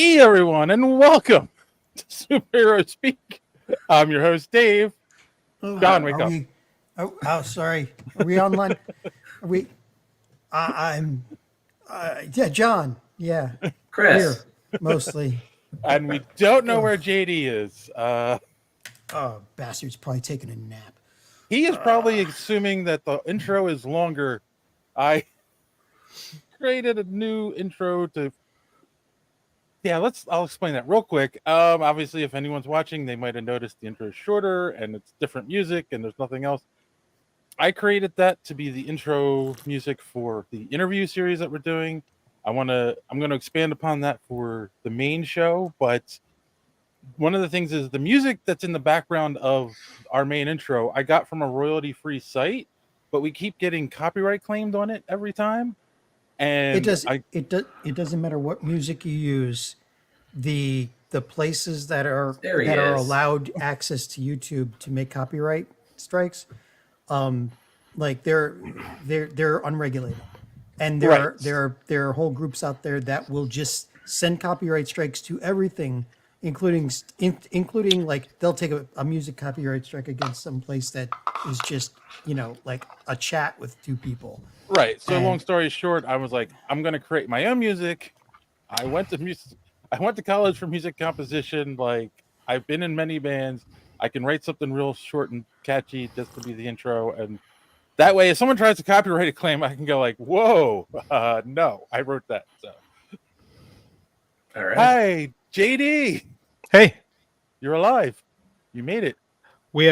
Hey everyone, and welcome to Superhero Speak. I'm your host, Dave. Oh, John, wake are up. we? Oh, sorry. Are we online? Are we? I'm. Yeah, John. Yeah, Chris. here mostly. And we don't know Ugh. where JD is. Oh, bastard's probably taking a nap. He is probably assuming that the intro is longer. I created a new intro to. Yeah, I'll explain that real quick. Obviously, if anyone's watching, they might have noticed the intro is shorter and it's different music and there's nothing else. I created that to be the intro music for the interview series that we're doing. I'm going to expand upon that for the main show, but one of the things is the music that's in the background of our main intro I got from a royalty-free site, but we keep getting copyright claimed on it every time. It And does. It doesn't matter what music you use. The places There he that are is. allowed access to YouTube to make copyright strikes, like they're unregulated, and right. there are whole groups out there that will just send copyright strikes to everything, including like they'll take a music copyright strike against some place that is just like a chat with two people. Right. So long And story short, I was like, I'm going to create my own music. I went to college for music composition. Like, I've been in many bands. I can write something real short and catchy just to be the intro, and that way, if someone tries to copyright a claim, I can go like, "Whoa, no, I wrote that." So, All right. hi, JD, Hey, you're alive. You made it. I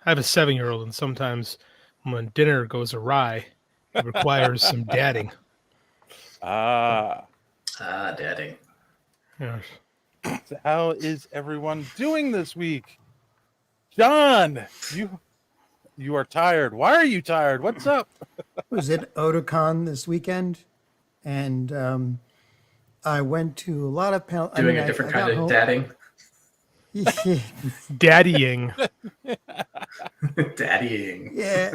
have a 7-year-old, and sometimes when dinner goes awry, it requires some dadding. Ah, Daddy. Yeah. so how is everyone doing this week? John, you are tired. Why are you tired? What's up? was at Otakon this weekend, and I went to a lot of panels. Doing a different kind of dadding. Daddying. Daddying. Yeah,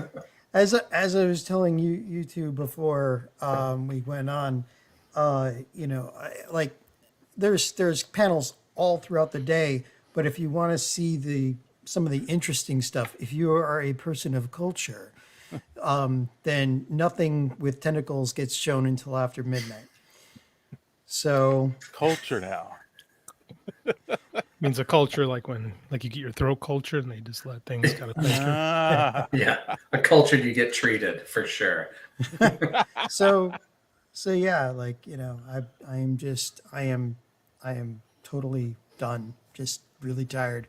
as I was telling you two before we went on, like there's panels all throughout the day. But if you want to see some of the interesting stuff, if you are a person of culture, then nothing with tentacles gets shown until after midnight. So Culture now. Means a culture like when you get your throat cultured and they just let things kind of filter. Ah, Yeah. A cultured you get treated for sure. so yeah, like I am totally done, just really tired,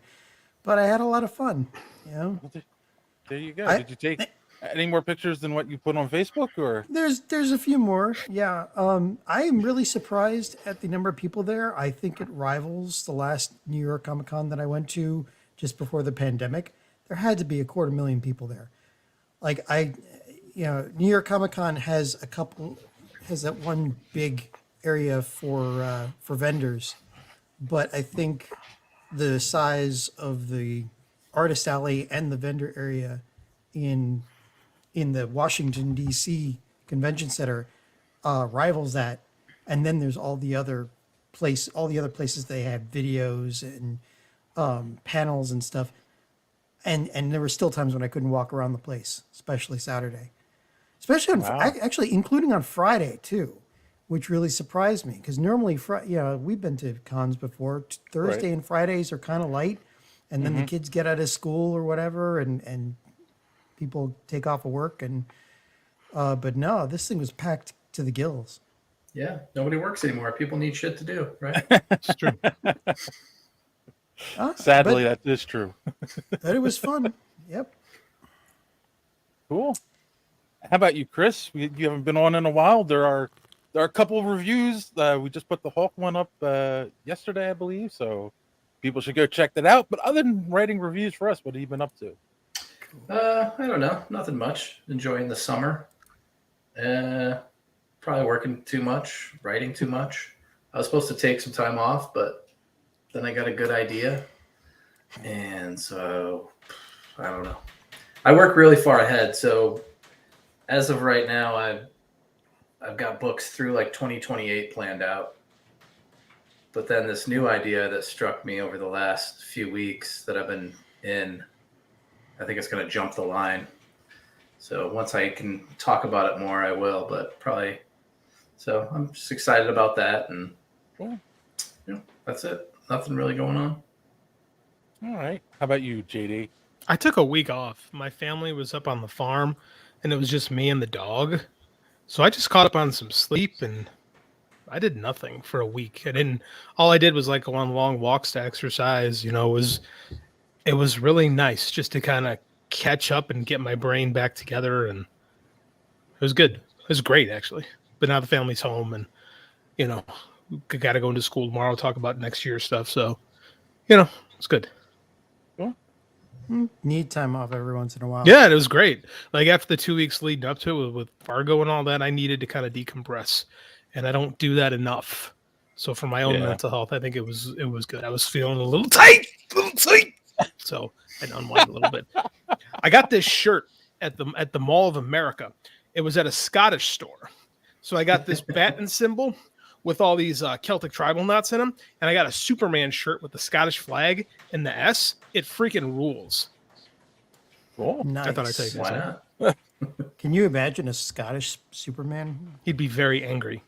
but I had a lot of fun. there you go. I- Did you take any more pictures than what you put on Facebook, or? There's a few more. Yeah. I am really surprised at the number of people there. I think it rivals the last New York Comic Con that I went to just before the pandemic. There had to be 250,000 people there. Like New York Comic Con has that one big area for vendors, but I think the size of the artist alley and the vendor area in the Washington D.C. Convention Center rivals that, and then there's all the other places they had videos and panels and stuff, and there were still times when I couldn't walk around the place, especially Saturday, especially on Wow. actually including on Friday too, which really surprised me because normally we've been to cons before. Thursday Right. and Fridays are kind of light, and then the kids get out of school or whatever, and people take off of work, and but no, this thing was packed to the gills. Yeah. Nobody works anymore. People need shit to do, right? It's true. Sadly, but that is true. it was fun. Yep. Cool. How about you, Chris? You haven't been on in a while. There are a couple of reviews. We just put the Hulk one up yesterday, I believe. So people should go check that out. But other than writing reviews for us, what have you been up to? I don't know. Nothing much. Enjoying the summer. Probably working too much, writing too much. I was supposed to take some time off, but then I got a good idea. And so, I don't know. I work really far ahead. So, as of right now, I've got books through like 2028 planned out. But then this new idea that struck me over the last few weeks that I've been in, I think it's going to jump the line. So once I can talk about it more, I will. But probably, so I'm just excited about that, and Cool. that's it. Nothing really going on. All right. How about you, JD? I took a week off. My family was up on the farm, and it was just me and the dog. So I just caught up on some sleep, and I did nothing for a week. All I did was like go on long walks to exercise. You know, it was really nice just to kind of catch up and get my brain back together, and it was good. It was great actually. But now the family's home, and you know, we got to go into school tomorrow. Talk about next year's stuff. So, you know, it's good. Need time off every once in a while. Yeah, it was great. Like after the 2 weeks leading up to it with Fargo and all that, I needed to kind of decompress, and I don't do that enough. So for my own mental health, I think it was good. I was feeling a little tight, so I unwind a little bit. I got this shirt at the Mall of America. It was at a Scottish store, so I got this baton symbol with all these Celtic tribal knots in them, and I got a Superman shirt with the Scottish flag and the S. It freaking rules. Cool. Nice. I thought I'd tell you guys Why that. not? Can you imagine a Scottish Superman? He'd be very angry.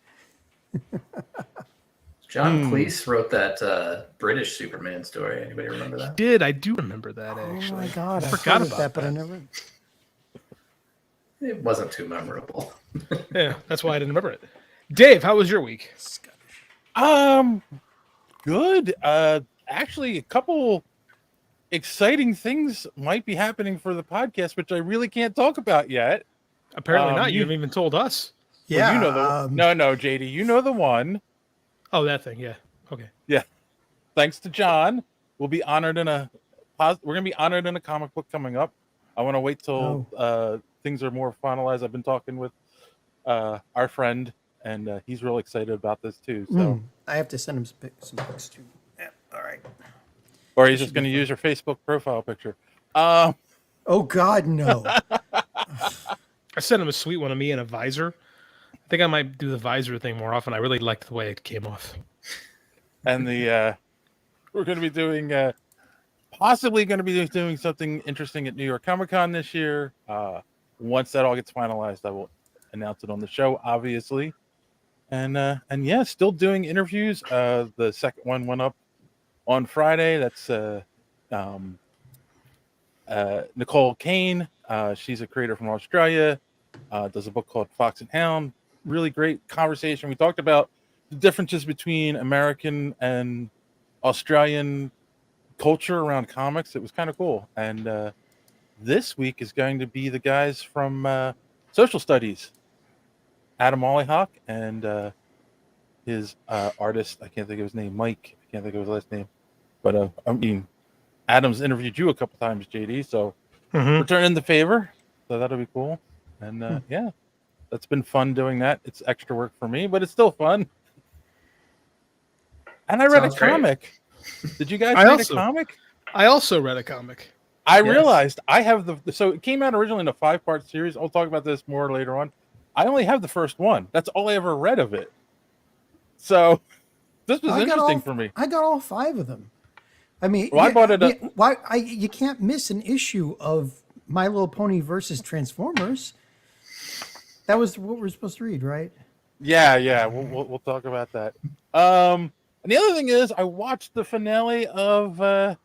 John Cleese wrote that British Superman story. Anybody remember that? I do remember that actually. Oh my god, I forgot heard of about that, but I that. never. It wasn't too memorable. Yeah, that's why I didn't remember it. Dave, how was your week? Good. Actually, a couple exciting things might be happening for the podcast, which I really can't talk about yet. Apparently not. You haven't even told us. Yeah, Well, you know the no, JD, you know the one. Oh, that thing. Yeah. Okay. Yeah. Thanks to John, we'll be honored in a. We're gonna be honored in a comic book coming up. I want to wait till things are more finalized. I've been talking with our friend, and he's real excited about this too. So, I have to send him some pics too. Yeah, all right. or he's just going to use your Facebook profile picture. Oh God, no! I sent him a sweet one of me in a visor. I think I might do the visor thing more often. I really liked the way it came off. And we're going to be doing possibly going to be doing something interesting at New York Comic Con this year. Once that all gets finalized, I will announce it on the show, obviously. And yeah, still doing interviews. The second one went up on Friday. That's Nicole Kane. She's a creator from Australia. Does a book called Fox and Hound. Really great conversation. We talked about the differences between American and Australian culture around comics. It was kind of cool. And this week is going to be the guys from Social Studies, Adam Mollyhawk, and his artist. I can't think of his name. Mike. I can't think of his last name. But I mean, Adam's interviewed you a couple times, JD. So returning the favor. So that'll be cool. And yeah, that's been fun doing that. It's extra work for me, but it's still fun. And I read Sounds a great. comic. Did you guys read a comic? I also read a comic. I realized I have so it came out originally in a 5-part series. I'll talk about this more later on. I only have the first one. That's all I ever read of it. So this was interesting for me. I got all 5 of them. I mean, Well, I bought it. You can't miss an issue of My Little Pony versus Transformers. That was what we're supposed to read, right? Yeah. We'll talk about that. And the other thing is, I watched the finale of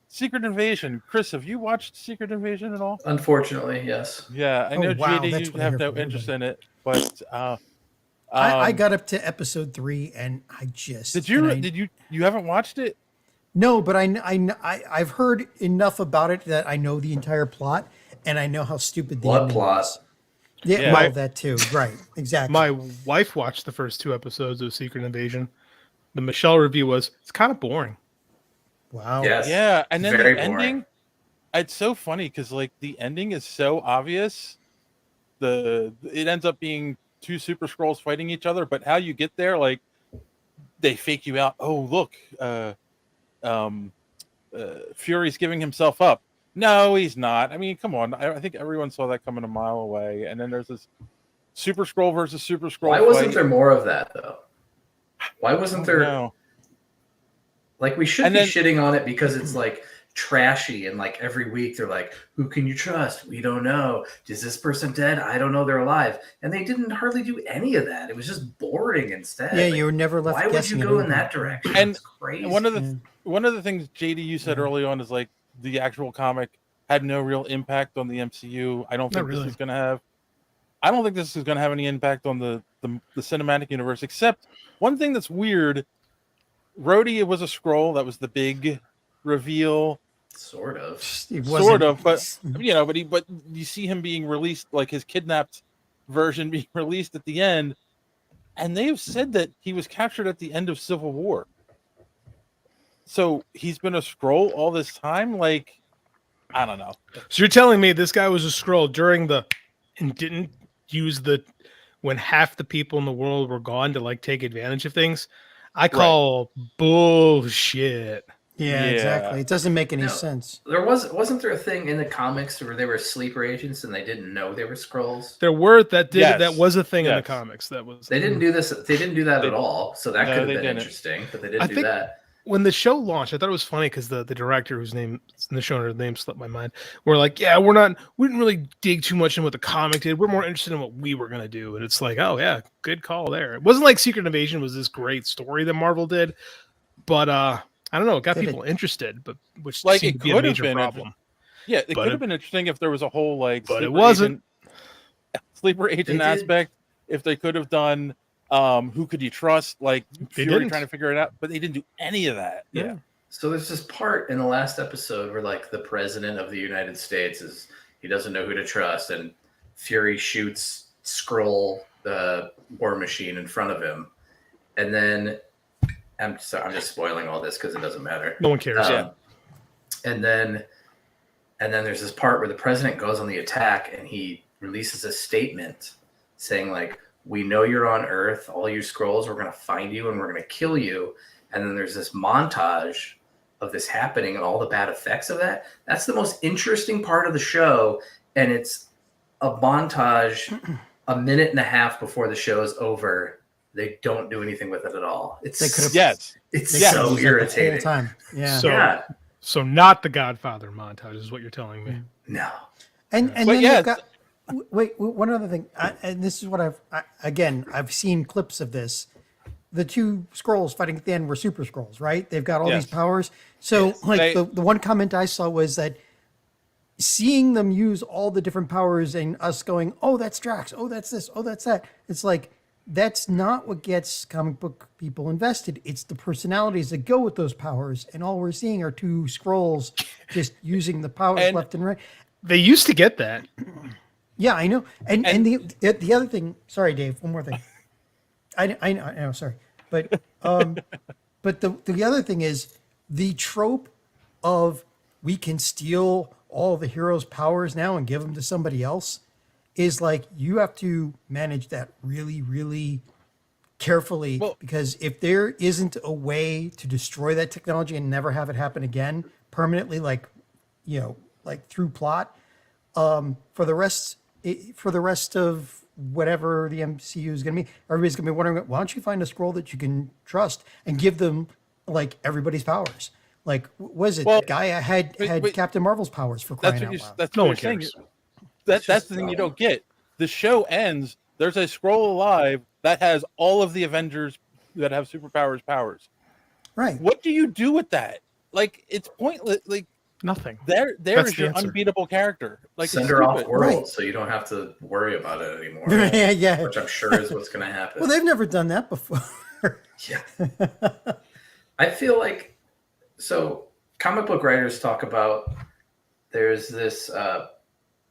Secret Invasion. Chris, have you watched Secret Invasion at all? Unfortunately, yes. Yeah, I know wow, JD, that's you what I have hear no from interest in everybody. it, but I got up to episode 3 and I just did you haven't watched it? No, but I've heard enough about it that I know the entire plot and I know how stupid the Blood ending plot. is. Yeah, Yeah. well, that too. Right, exactly. My wife watched the first 2 episodes of Secret Invasion. The Michelle review was, it's kind of boring. Wow. Yes. Yeah, and then Very the boring. ending, it's so funny because like the ending is so obvious. It ends up being 2 Super Skrulls fighting each other, but how you get there, like they fake you out. Oh, look, Fury's giving himself up. No, he's not. I mean, come on. I think everyone saw that coming a mile away. And then there's this Super Skrull versus Super Skrull. Why wasn't there more of that though? Why wasn't there? No. Like we should And be then- shitting on it because it's like trashy, and like every week they're like, who can you trust? We don't know. Is this person dead? I don't know, they're alive. And they didn't hardly do any of that. It was just boring instead. Yeah, Like, you were never left why would guessing. you at go in anything. that direction? And- It's crazy. And one of the things JD you said early on is like the actual comic had no real impact on the MCU. I don't Not think really. this is going to have. I don't think this is going to have any impact on the cinematic universe. Except one thing that's weird. Rhodey, it was a scroll. That was the big reveal. Sort of. It Sort of, wasn't- but but you see him being released, like his kidnapped version being released at the end, and they've said that he was captured at the end of Civil War. So he's been a scroll all this time. Like, I don't know. So you're telling me this guy was a scroll during the and didn't use the when half the people in the world were gone to like take advantage of things? I call bullshit. Yeah, Yeah. exactly. It doesn't make any No. sense. Wasn't there a thing in the comics where they were sleeper agents and they didn't know they were scrolls? There were that Yes. was a thing in the Yes. comics. That was They didn't do this. They didn't do that They- at all. So that No, could have they been didn't. interesting, but they I didn't do think- that. When the show launched, I thought it was funny because the director whose name in the showrunner name slipped my mind. We're like, yeah, we didn't really dig too much in what the comic did. We're more interested in what we were gonna do. And it's like, oh yeah, good call there. It wasn't like Secret Invasion was this great story that Marvel did, but I don't know, it got Did it? people interested, but which Like, seemed it to be a could have major been problem. Yeah, it But could it- have been interesting if there was a whole like But it sleeper wasn't. sleeper agent did. aspect. If they could have done who could you trust, like They Fury didn't. trying to figure it out, but they didn't do any of that. Yeah. So there's this part in the last episode where like the president of the United States he doesn't know who to trust, and Fury shoots Skrull, the War Machine, in front of him, and then I'm just spoiling all this because it doesn't matter. No one cares. Yeah. And then there's this part where the president goes on the attack and he releases a statement saying like, we know you're on Earth, all you Skrulls, we're going to find you and we're going to kill you. And then there's this montage of this happening and all the bad effects of that. That's the most interesting part of the show. And it's a montage a minute and a half before the show is over. They don't do anything with it at all. They could have- Yes. It's Yeah. so It was like the irritating. whole time. Yeah. So- Yeah. So not the Godfather montage is what you're telling me. No. And But then yeah, you've got wait, one other thing, and this is what I've seen clips of this. The two scrolls fighting at the end were super scrolls, right? They've got all Yes. these powers. So Yes. like They- the one comment I saw was that seeing them use all the different powers and us going, oh, that's Drax, oh, that's this, oh, that's that. It's like, that's not what gets comic book people invested. It's the personalities that go with those powers. And all we're seeing are two scrolls just using the powers And- left and right. They used to get that. Yeah, I know. And the other thing, sorry, Dave, one more thing. I know, sorry. But but the other thing is the trope of we can steal all the heroes' powers now and give them to somebody else is like you have to manage that really, really carefully, Well- because if there isn't a way to destroy that technology and never have it happen again permanently, like through plot, for the rest of whatever the MCU is going to be, everybody's going to be wondering, why don't you find a scroll that you can trust and give them like everybody's powers? Like, was it Well, that guy had wait. Captain Marvel's powers for crying That's out what you. loud? That's No what one you're saying. cares. That's just the thing you dumb. don't get. The show ends. There's a scroll alive that has all of the Avengers that have superpowers powers. Right. What do you do with that? Like, it's pointless. Like, Nothing. there That's is the your answer. unbeatable character. Like, Send it's her off stupid. world Right. so you don't have to worry about it anymore. yeah. Which I'm sure is what's going to happen. Well, they've never done that before. Yeah. I feel like, so comic book writers talk about there's this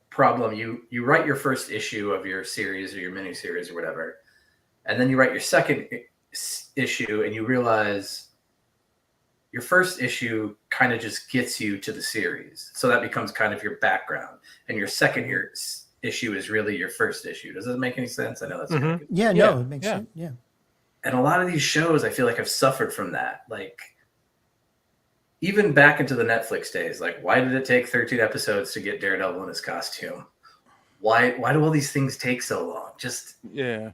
problem. You write your first issue of your series or your mini series or whatever, and then you write your second issue and you realize your first issue kind of just gets you to the series. So that becomes kind of your background, and your second issue is really your first issue. Does that make any sense? I know that's Mhm. Yeah, Yeah, no, it makes yeah. sense. Yeah. And a lot of these shows, I feel like, have suffered from that. Like, even back into the Netflix days, like, why did it take 13 episodes to get Daredevil in his costume? Why do all these things take so long? Just Yeah.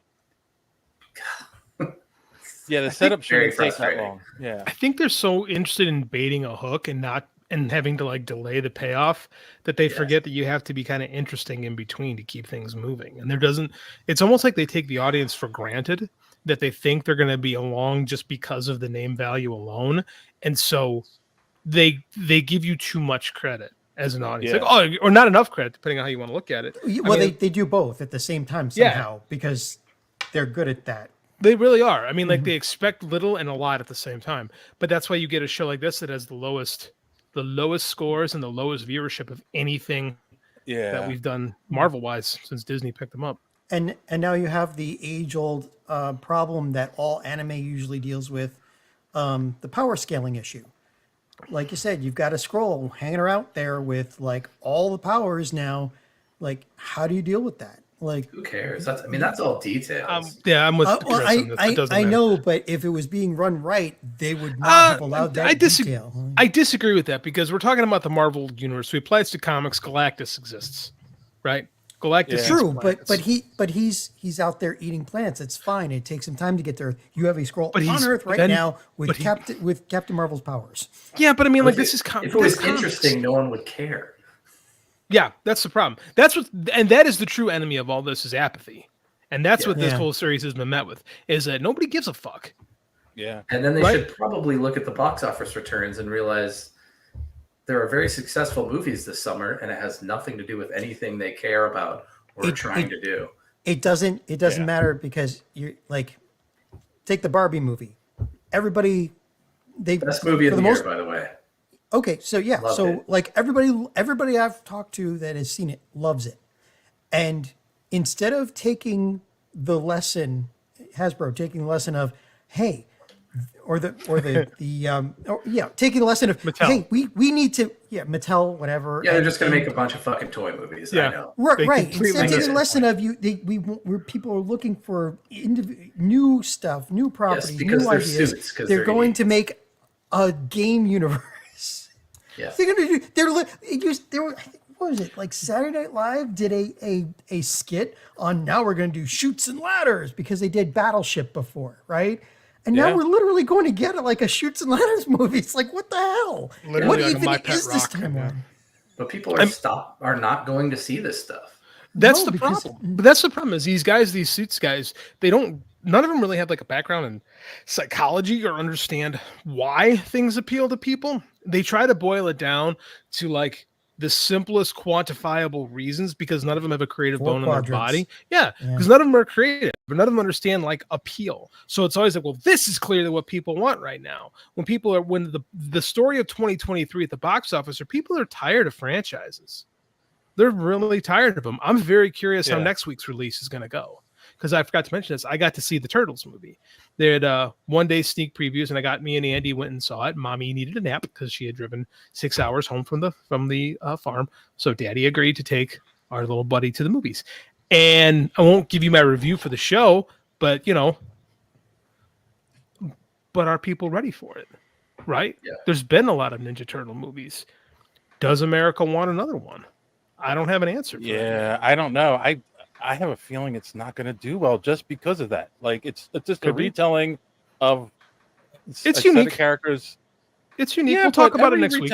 Yeah, the think setup very shouldn't take that frustrating. long. Yeah. I think they're so interested in baiting a hook and not and having to like delay the payoff that they Yes. forget that you have to be kind of interesting in between to keep things moving. And there doesn't. It's almost like they take the audience for granted that they think they're going to be along just because of the name value alone, and so they give you too much credit as an audience, Yeah. like or not enough credit, depending on how you want to look at it. Well, they do both at the same time Yeah. somehow because they're good at that. They really are. I mean, like they expect little and a lot at the same time. But that's why you get a show like this that has the lowest scores and the lowest viewership of anything Yeah. that we've done Marvel wise since Disney picked them up. And now you have the age-old problem that all anime usually deals with, the power scaling issue. Like you said, you've got a scroll hanging around there with like all the powers now. Like, how do you deal with that? Like, Who cares? That's all details. Yeah, I'm with well, Chris on this. It doesn't I matter. know, but if it was being run right, they would not have allowed that detail. I disagree with that because we're talking about the Marvel universe. We apply it to comics. Galactus exists, right? Galactus. Yeah. eats True, planets. but he's out there eating plants. It's fine. It takes him time to get there. You have a scroll But on he's- Earth right then- now with but he- Captain Marvel's powers. Yeah, but I mean, like If this it- is if it was comics. interesting, no one would care. Yeah, that's the problem. That's what, and that is the true enemy of all this is apathy, and that's what this Yeah. whole series has been met with. Is that nobody gives a fuck. Yeah. And then they Right. should probably look at the box office returns and realize there are very successful movies this summer, and it has nothing to do with anything they care about or trying to do. It doesn't Yeah. matter because you're like, take the Barbie movie. Everybody, Best movie of for the the year, most- by the way. Okay, so yeah, Loved so it. like everybody I've talked to that has seen it loves it, and instead of taking the lesson, Hasbro taking the lesson of, hey, taking the lesson of, Mattel. hey, we need to, Mattel, whatever. Yeah, they're and- just going to and- make a bunch of fucking toy movies. Yeah. I know. Right, They right. completely Instead of missed taking the the lesson of where people are looking for new stuff, new properties, because new they're ideas. suits, 'cause They're they're going idiots. to make a game universe. Yeah. They're gonna do. What was it like? Saturday Night Live did a skit on now we're going to do Chutes and Ladders because they did Battleship before, right? And now Yeah. we're literally going to get like a Chutes and Ladders movie. It's like, what the hell? Literally What like a even My Pet is this Rock, timeline? But people are not going to see this stuff. That's No, the because- problem. But that's the problem is these guys, these suits guys, none of them really have like a background in psychology or understand why things appeal to people. They try to boil it down to like the simplest quantifiable reasons because none of them have a creative 4 bone in their quadrants. body. Yeah, because none of them are creative, but none of them understand like appeal. So it's always like, well, this is clearly what people want right now. When the story of 2023 at the box office are people are tired of franchises. They're really tired of them. I'm very curious how Yeah. next week's release is going to go. Because I forgot to mention this, I got to see the Turtles movie. They had one-day sneak previews, and me and Andy went and saw it. Mommy needed a nap because she had driven 6 hours home from the farm. So Daddy agreed to take our little buddy to the movies. And I won't give you my review for the show, but but are people ready for it? Right? Yeah. There's been a lot of Ninja Turtle movies. Does America want another one? I don't have an answer for that. Yeah, I don't know. I have a feeling it's not going to do well just because of that. Like it's just a Could be. retelling of It's a set unique. of characters. It's unique. Yeah, We'll talk but about it every next week.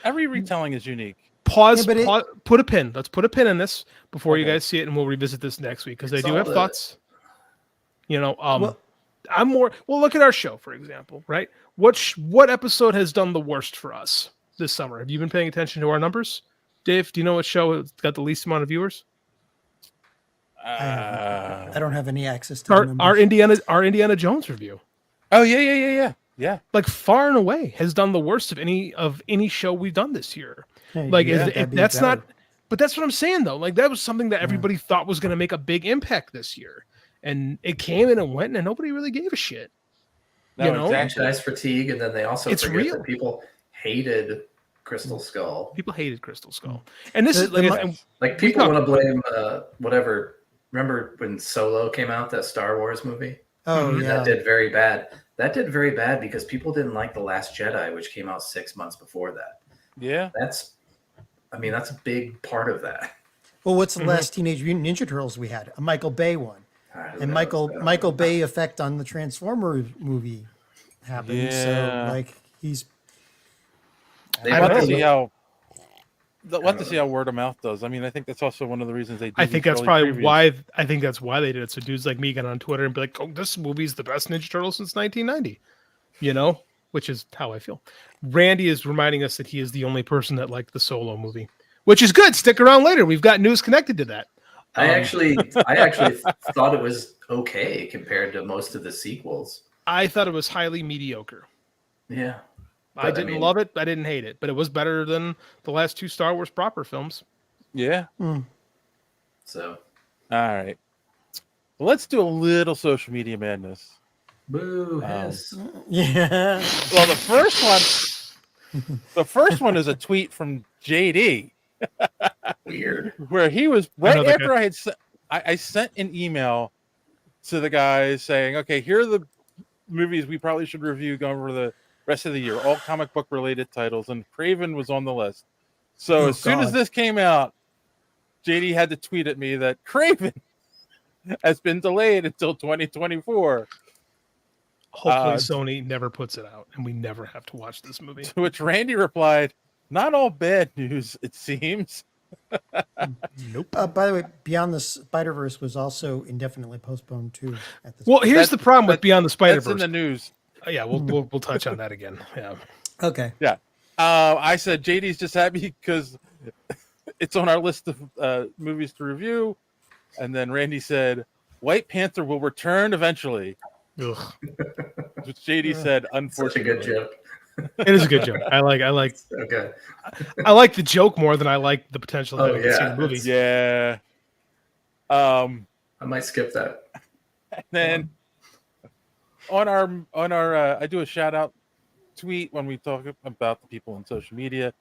Every retelling is unique. Pause, Yeah, but put a pin. Let's put a pin in this before you Okay. guys see it, and we'll revisit this next week because I It's do all have the- thoughts. Well- I'm more. Well, look at our show, for example. Right? What episode has done the worst for us this summer? Have you been paying attention to our numbers, Dave? Do you know what show has got the least amount of viewers? I don't have any access to the numbers. Our Indiana Jones review, Oh yeah. like far and away, has done the worst of any show we've done this year. Hey, Like yeah, if that'd be that's not, better. but that's what I'm saying though. Like that was something that everybody thought was going to make a big impact this year, and it came in and went, and nobody really gave a shit. No, you know? exactly. Franchise fatigue, and then they also It's forget real. that people hated Crystal Skull. People hated Crystal Skull, and this The- is the like, mo- and Like people talked- want to blame whatever. Remember when Solo came out, that Star Wars movie? Oh Mhm. yeah. That did very bad. That did very bad because people didn't like The Last Jedi, which came out 6 months before that. Yeah. That's a big part of that. Well, what's Mm-hmm. the last Teenage Mutant Ninja Turtles we had? A Michael Bay one. Who And knows? I don't Michael know. Bay effect on the Transformers movie happened. So Yeah. like he's They We'll have to better see look- how. I We'll have to don't see know. how word of mouth does. I mean, I think that's also one of the reasons they do. I these think that's early probably previews. why. I think that's why they did it. So dudes like me get on Twitter and be like, "Oh, this movie's the best Ninja Turtle since 1990," you know, which is how I feel. Randy is reminding us that he is the only person that liked the Solo movie, which is good. Stick around later. We've got news connected to that. I actually thought it was okay compared to most of the sequels. I thought it was highly mediocre. Yeah. I But, I didn't mean- love it. I didn't hate it, but it was better than the last two Star Wars proper films. Yeah. So, All right. Well, let's do a little social media madness. boo hiss. yeah. Well, the first one is a tweet from JD Weird. where he was right Another after I sent an email to the guys saying, okay, here are the movies we probably should review going for the rest of the year, all comic book related titles, and Craven was on the list. So as soon as God. this came out, JD had to tweet at me that Craven has been delayed until 2024. Hopefully, Sony never puts it out, and we never have to watch this movie. To which Randy replied, "Not all bad news, it seems." Nope. By the way, Beyond the Spider-Verse was also indefinitely postponed too. At this Well, point. here's the problem with Beyond the Spider That's in Verse. the news. Yeah, we'll touch on that again. Yeah. Okay. I said JD's just happy because it's on our list of movies to review. And then Randy said, White Panther will return eventually. Ugh. Which JD said, Such a unfortunately. good joke. It is a good joke. I like Okay. the joke more than I like the potential of Oh, having to see yeah. the movie. Yeah. I might skip that. Then on our I do a shout out tweet when we talk about the people on social media,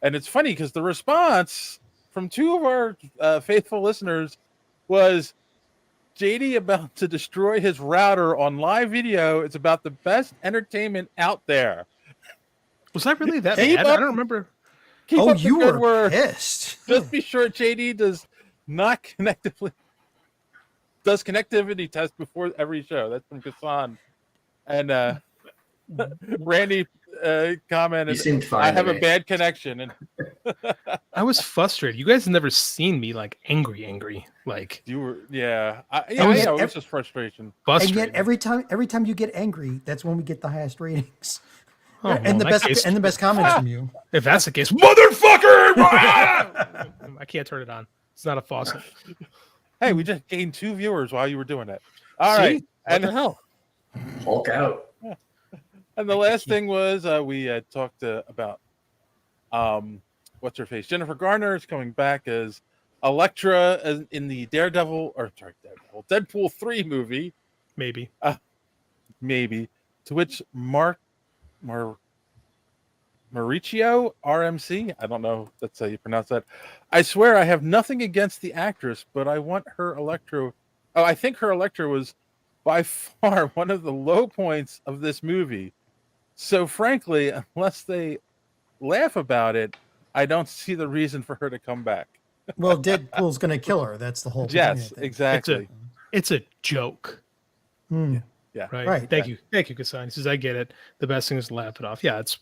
and it's funny because the response from two of our faithful listeners was JD about to destroy his router on live video. It's about the best entertainment out there. Was I really that Keep bad? up- I don't remember. Keep Oh, up the you good were work. pissed. Just be sure JD does connectivity test before every show. That's from Kassan. And Randy You commented, seemed fine. I to have a me. bad connection. And I was frustrated. You guys have never seen me like angry. Like you were, yeah. I And know. yet It was ev- just frustration. And frustrated. yet every time you get angry, that's when we get the highest ratings. Oh, well, and in the that best case- and the best comments from you. If that's the case, motherfucker! I can't turn it on. It's not a faucet. Hey, we just gained 2 viewers while you were doing that. All See? right. What the hell? Hulk out. And the last thing was we talked about what's her face? Jennifer Garner is coming back as Elektra in the Deadpool 3 movie, Maybe. maybe. To which Mauricio RMC, I don't know if that's how you pronounce that. I swear I have nothing against the actress, but I want her Elektra. Oh, I think her Elektra was by far one of the low points of this movie. So frankly, unless they laugh about it, I don't see the reason for her to come back. Well, Deadpool's going to kill her. That's the whole point. I Yes, think. exactly. It's a joke. Hmm. Yeah. Right. Right. Thank you, Kassan. He says I get it. The best thing is to laugh it off. Yeah, it's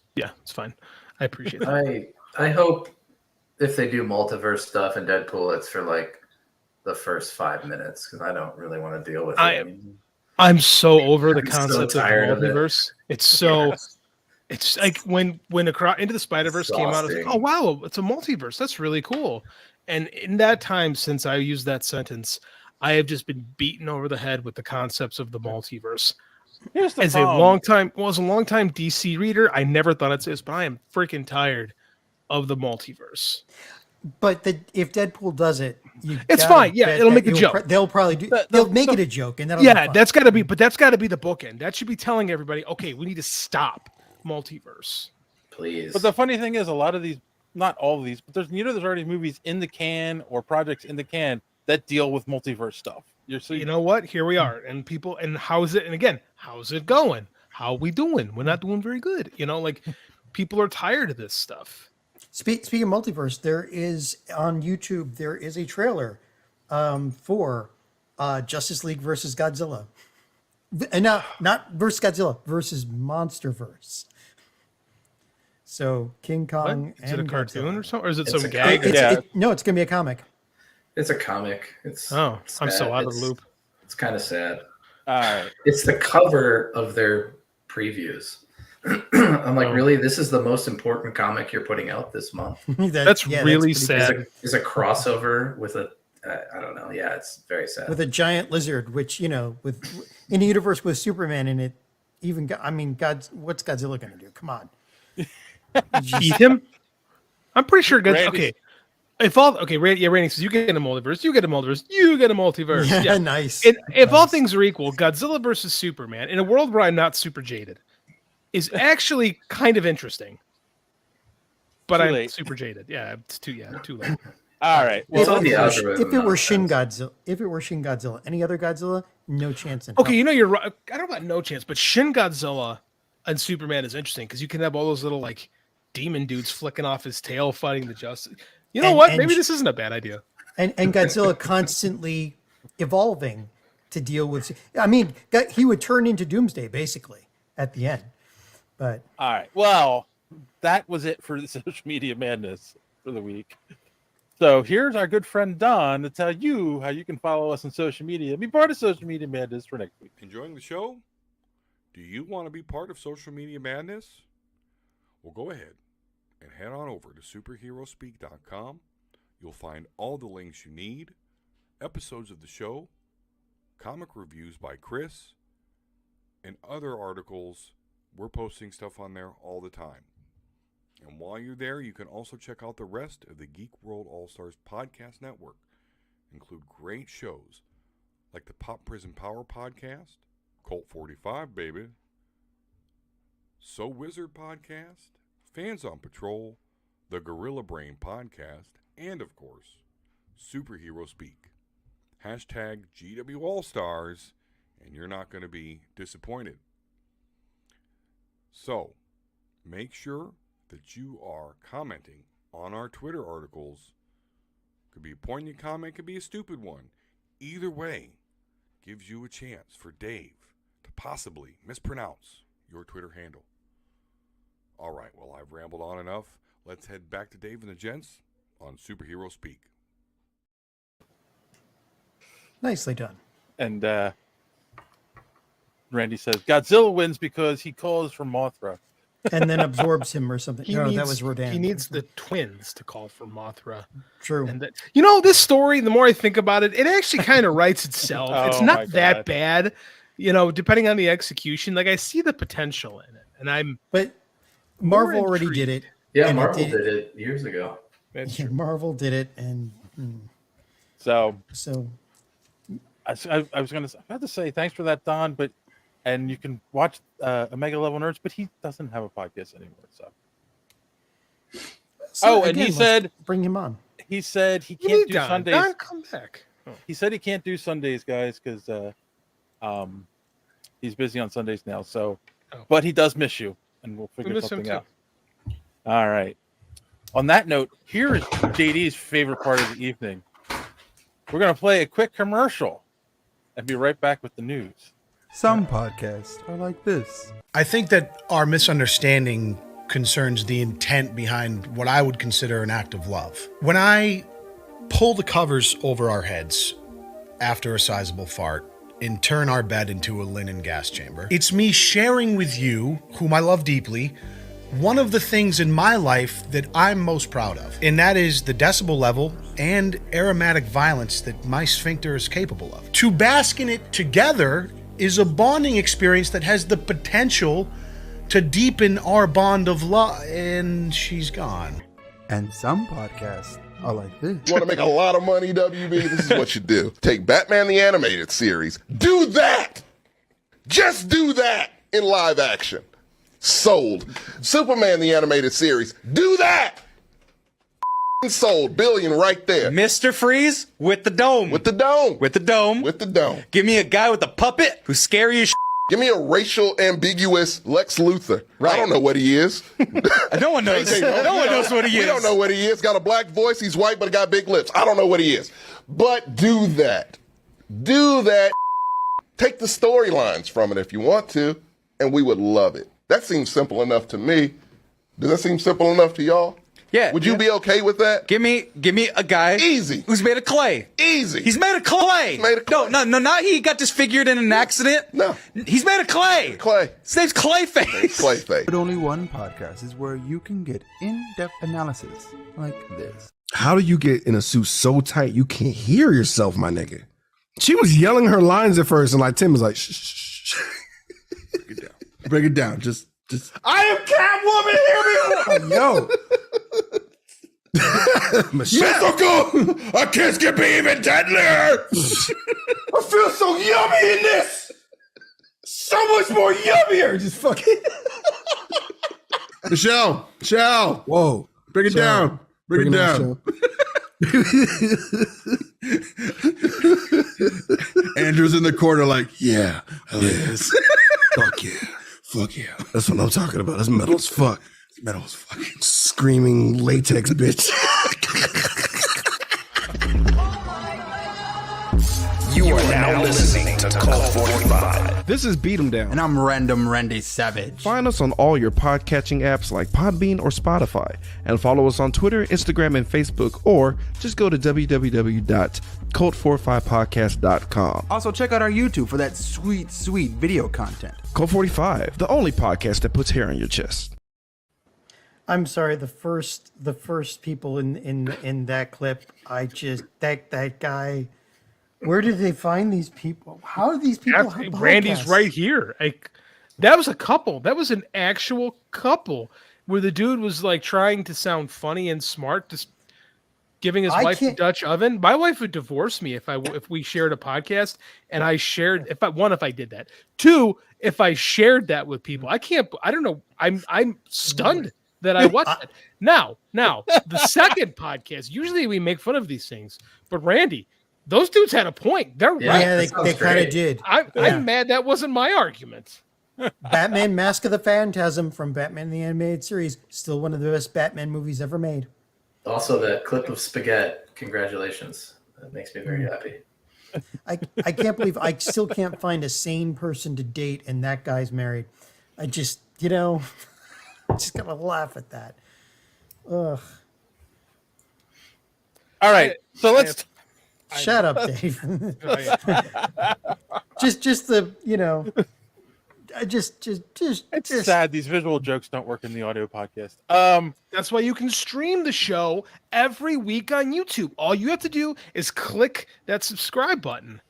fine. I appreciate that. I hope if they do multiverse stuff in Deadpool, it's for like the first 5 minutes because I don't really want to deal with it. I'm so over the I'm so concept of tired of it. multiverse. It's so. It's like when Into the Spider-Verse came out, I was like, oh wow, it's a multiverse. That's really cool. And in that time since I used that sentence, I have just been beaten over the head with the concepts of the multiverse. Here's the As a problem. long time DC reader, I never thought I'd say this, but I am freaking tired of the multiverse. But if Deadpool does it, It's gotta fine. Yeah, bet it'll that make a you'll joke. They'll probably do. They'll make it a joke, and that'll be Yeah, fun. that's got to be the bookend. That should be telling everybody, okay, we need to stop multiverse. Please. But the funny thing is, a lot of these, not all of these, but there's already movies in the can or projects in the can that deal with multiverse stuff. You know what? Here we are, and people, and how's it? And again, how's it going? How are we doing? We're not doing very good. Like people are tired of this stuff. Speaking of multiverse, there is on YouTube. There is a trailer for Justice League versus Godzilla. And not versus Godzilla, versus MonsterVerse. So King Kong What? Is it a and cartoon Godzilla. or something? Or is it It's some a gag? cartoon. No, it's going to be a comic. It's a comic. It's Oh, I'm sad. so out of the It's- loop. It's kind of sad. All right. It's the cover of their previews. I'm like, really? This is the most important comic you're putting out this month? That's really pretty sad. bad. Is a crossover with a I don't know. Yeah, it's very sad. With a giant lizard, which, with in a universe with Superman in it, even what's Godzilla going to do? Come on. Eat him? I'm pretty sure. Randy- Okay. If all Randy says you get a multiverse, you get a multiverse, you get a multiverse. Yeah. Nice. And if all Nice. things are equal, Godzilla versus Superman in a world where I'm not super jaded is actually kind of interesting. But Too I'm late. super jaded. Yeah, it's too late. All right. It's Well, on the algorithm If it were Shin nonsense. Godzilla, any other Godzilla, no chance in Okay, hell. you're right. I don't know about no chance, but Shin Godzilla and Superman is interesting because you can have all those little like demon dudes flicking off his tail fighting the Justice. You know And- what? and Maybe sh- this isn't a bad idea. And Godzilla constantly evolving to deal with. He would turn into Doomsday basically at the end. But all right. Well, that was it for the social media madness for the week. So here's our good friend Don to tell you how you can follow us on social media and be part of social media madness for next week. Enjoying the show? Do you want to be part of social media madness? Well, go ahead and head on over to superheroespeak.com. You'll find all the links you need, episodes of the show, comic reviews by Chris, and other articles. We're posting stuff on there all the time. And while you're there, you can also check out the rest of the Geek World All-Stars podcast network. Include great shows like the Pop Prison Power podcast, Colt 45, baby, So Wizard podcast, Fans on Patrol, the Gorilla Brain podcast, and of course, Superhero Speak. Hashtag GW All-Stars, and you're not going to be disappointed. So, make sure that you are commenting on our Twitter articles. Could be a poignant comment, could be a stupid one. Either way, gives you a chance for Dave to possibly mispronounce your Twitter handle. All right, well, I've rambled on enough. Let's head back to Dave and the gents on Superhero Speak. nicely done. And Randy says Godzilla wins because he calls for Mothra. And then absorbs him or something. That was Rodan. He needs the twins to call for Mothra. True. And that, this story, the more I think about it, it actually kind of writes itself. It's Oh my not that God. bad, depending on the execution. Like I see the potential in it, and I'm But Marvel More already did it. Yeah, and Marvel did it years ago. that's Yeah, true. Marvel did it, and So so I was going to have to say thanks for that, Don. And you can watch Omega Level Nerds, but he doesn't have a podcast anymore. So and he let's said bring him on. he said he You can't need do Don. Sundays. Don, come back. Oh. He said he can't do Sundays, guys, because he's busy on Sundays now. So, Oh. but he does miss you, and we'll figure miss him something too. out. All right. On that note, here is JD's favorite part of the evening. We're going to play a quick commercial and be right back with the news. Some podcasts are like this. I think that our misunderstanding concerns the intent behind what I would consider an act of love. When I pull the covers over our heads after a sizable fart and turn our bed into a linen gas chamber, it's me sharing with you, whom I love deeply, one of the things in my life that I'm most proud of, and that is the decibel level and aromatic violence that my sphincter is capable of. To bask in it together is a bonding experience that has the potential to deepen our bond of love, and she's gone. And some podcasts are like this. You want to make a lot of money, WB? This is what you do. Take Batman the Animated Series. Do that! Just do that in live action. Sold. Superman the Animated Series. Do that! Sold. Billion right there. Mr. Freeze with the dome. With the dome. With the dome. With the dome. Give me a guy with a puppet who's scary as Give me a racial ambiguous Lex Luthor. I Right. don't know what he is. No one knows. Hey, No one knows what he We is. don't know what he is. Got a black voice. He's white, but got big lips. I don't know what he is. But do that. Do that. Take the storylines from it if you want to, and we would love it. That seems simple enough to me. Does that seem simple enough to y'all? Yeah. Would you be okay with that? Give me a guy Easy. who's made of clay. Easy. He's made of clay. Made of clay. No, not he got disfigured in an accident. No. He's made of clay. Clay. His name's Clayface. Clayface. But only one podcast is where you can get in-depth analysis like this. How do you get in a suit so tight you can't hear yourself, my nigga? She was yelling her lines at first, and like Tim was like, shh, shh, shh. Break it down. Break it down. Just. I am Catwoman. Hear me. Yo. Mystical. I can't skip even deadlier. I feel so yummy in this. So much more yummier. Just fucking. Michelle. Whoa. Break it down. Break it down. Andrew's in the corner like, yeah, Liz. Fuck yeah. That's what I'm talking about. That's metal as fuck. Metal as fucking screaming latex bitch. You are now listening to Cult 45. This is Beat 'em Down. And I'm Random Randy Savage. Find us on all your podcatching apps like Podbean or Spotify, and follow us on Twitter, Instagram, and Facebook, or just go to www.cult45podcast.com. Also, check out our YouTube for that sweet, sweet video content. Cult 45, the only podcast that puts hair on your chest. I'm sorry. The first people in that clip, I just that guy. Where did they find these people? How do these people have podcasts? Randy's right here. That was a couple. That was an actual couple where the dude was like trying to sound funny and smart, just giving his wife a Dutch oven. My wife would divorce me if we shared a podcast, and I shared if I did that. Two, if I shared that with people. I don't know. I'm stunned that I watched it. Now, the second podcast, usually we make fun of these things, but Randy, those dudes had a point. They're right. Yeah, they kind of did. I'm mad that wasn't my argument. Batman Mask of the Phantasm from Batman the Animated Series, still one of the best Batman movies ever made. Also, that clip of spaghetti. Congratulations. That makes me very happy. I can't believe I still can't find a sane person to date, and that guy's married. I just, just gotta laugh at that. Ugh. All right, so let's. Shut up, Dave. just the, It's sad these visual jokes don't work in the audio podcast. That's why you can stream the show every week on YouTube. All you have to do is click that subscribe button,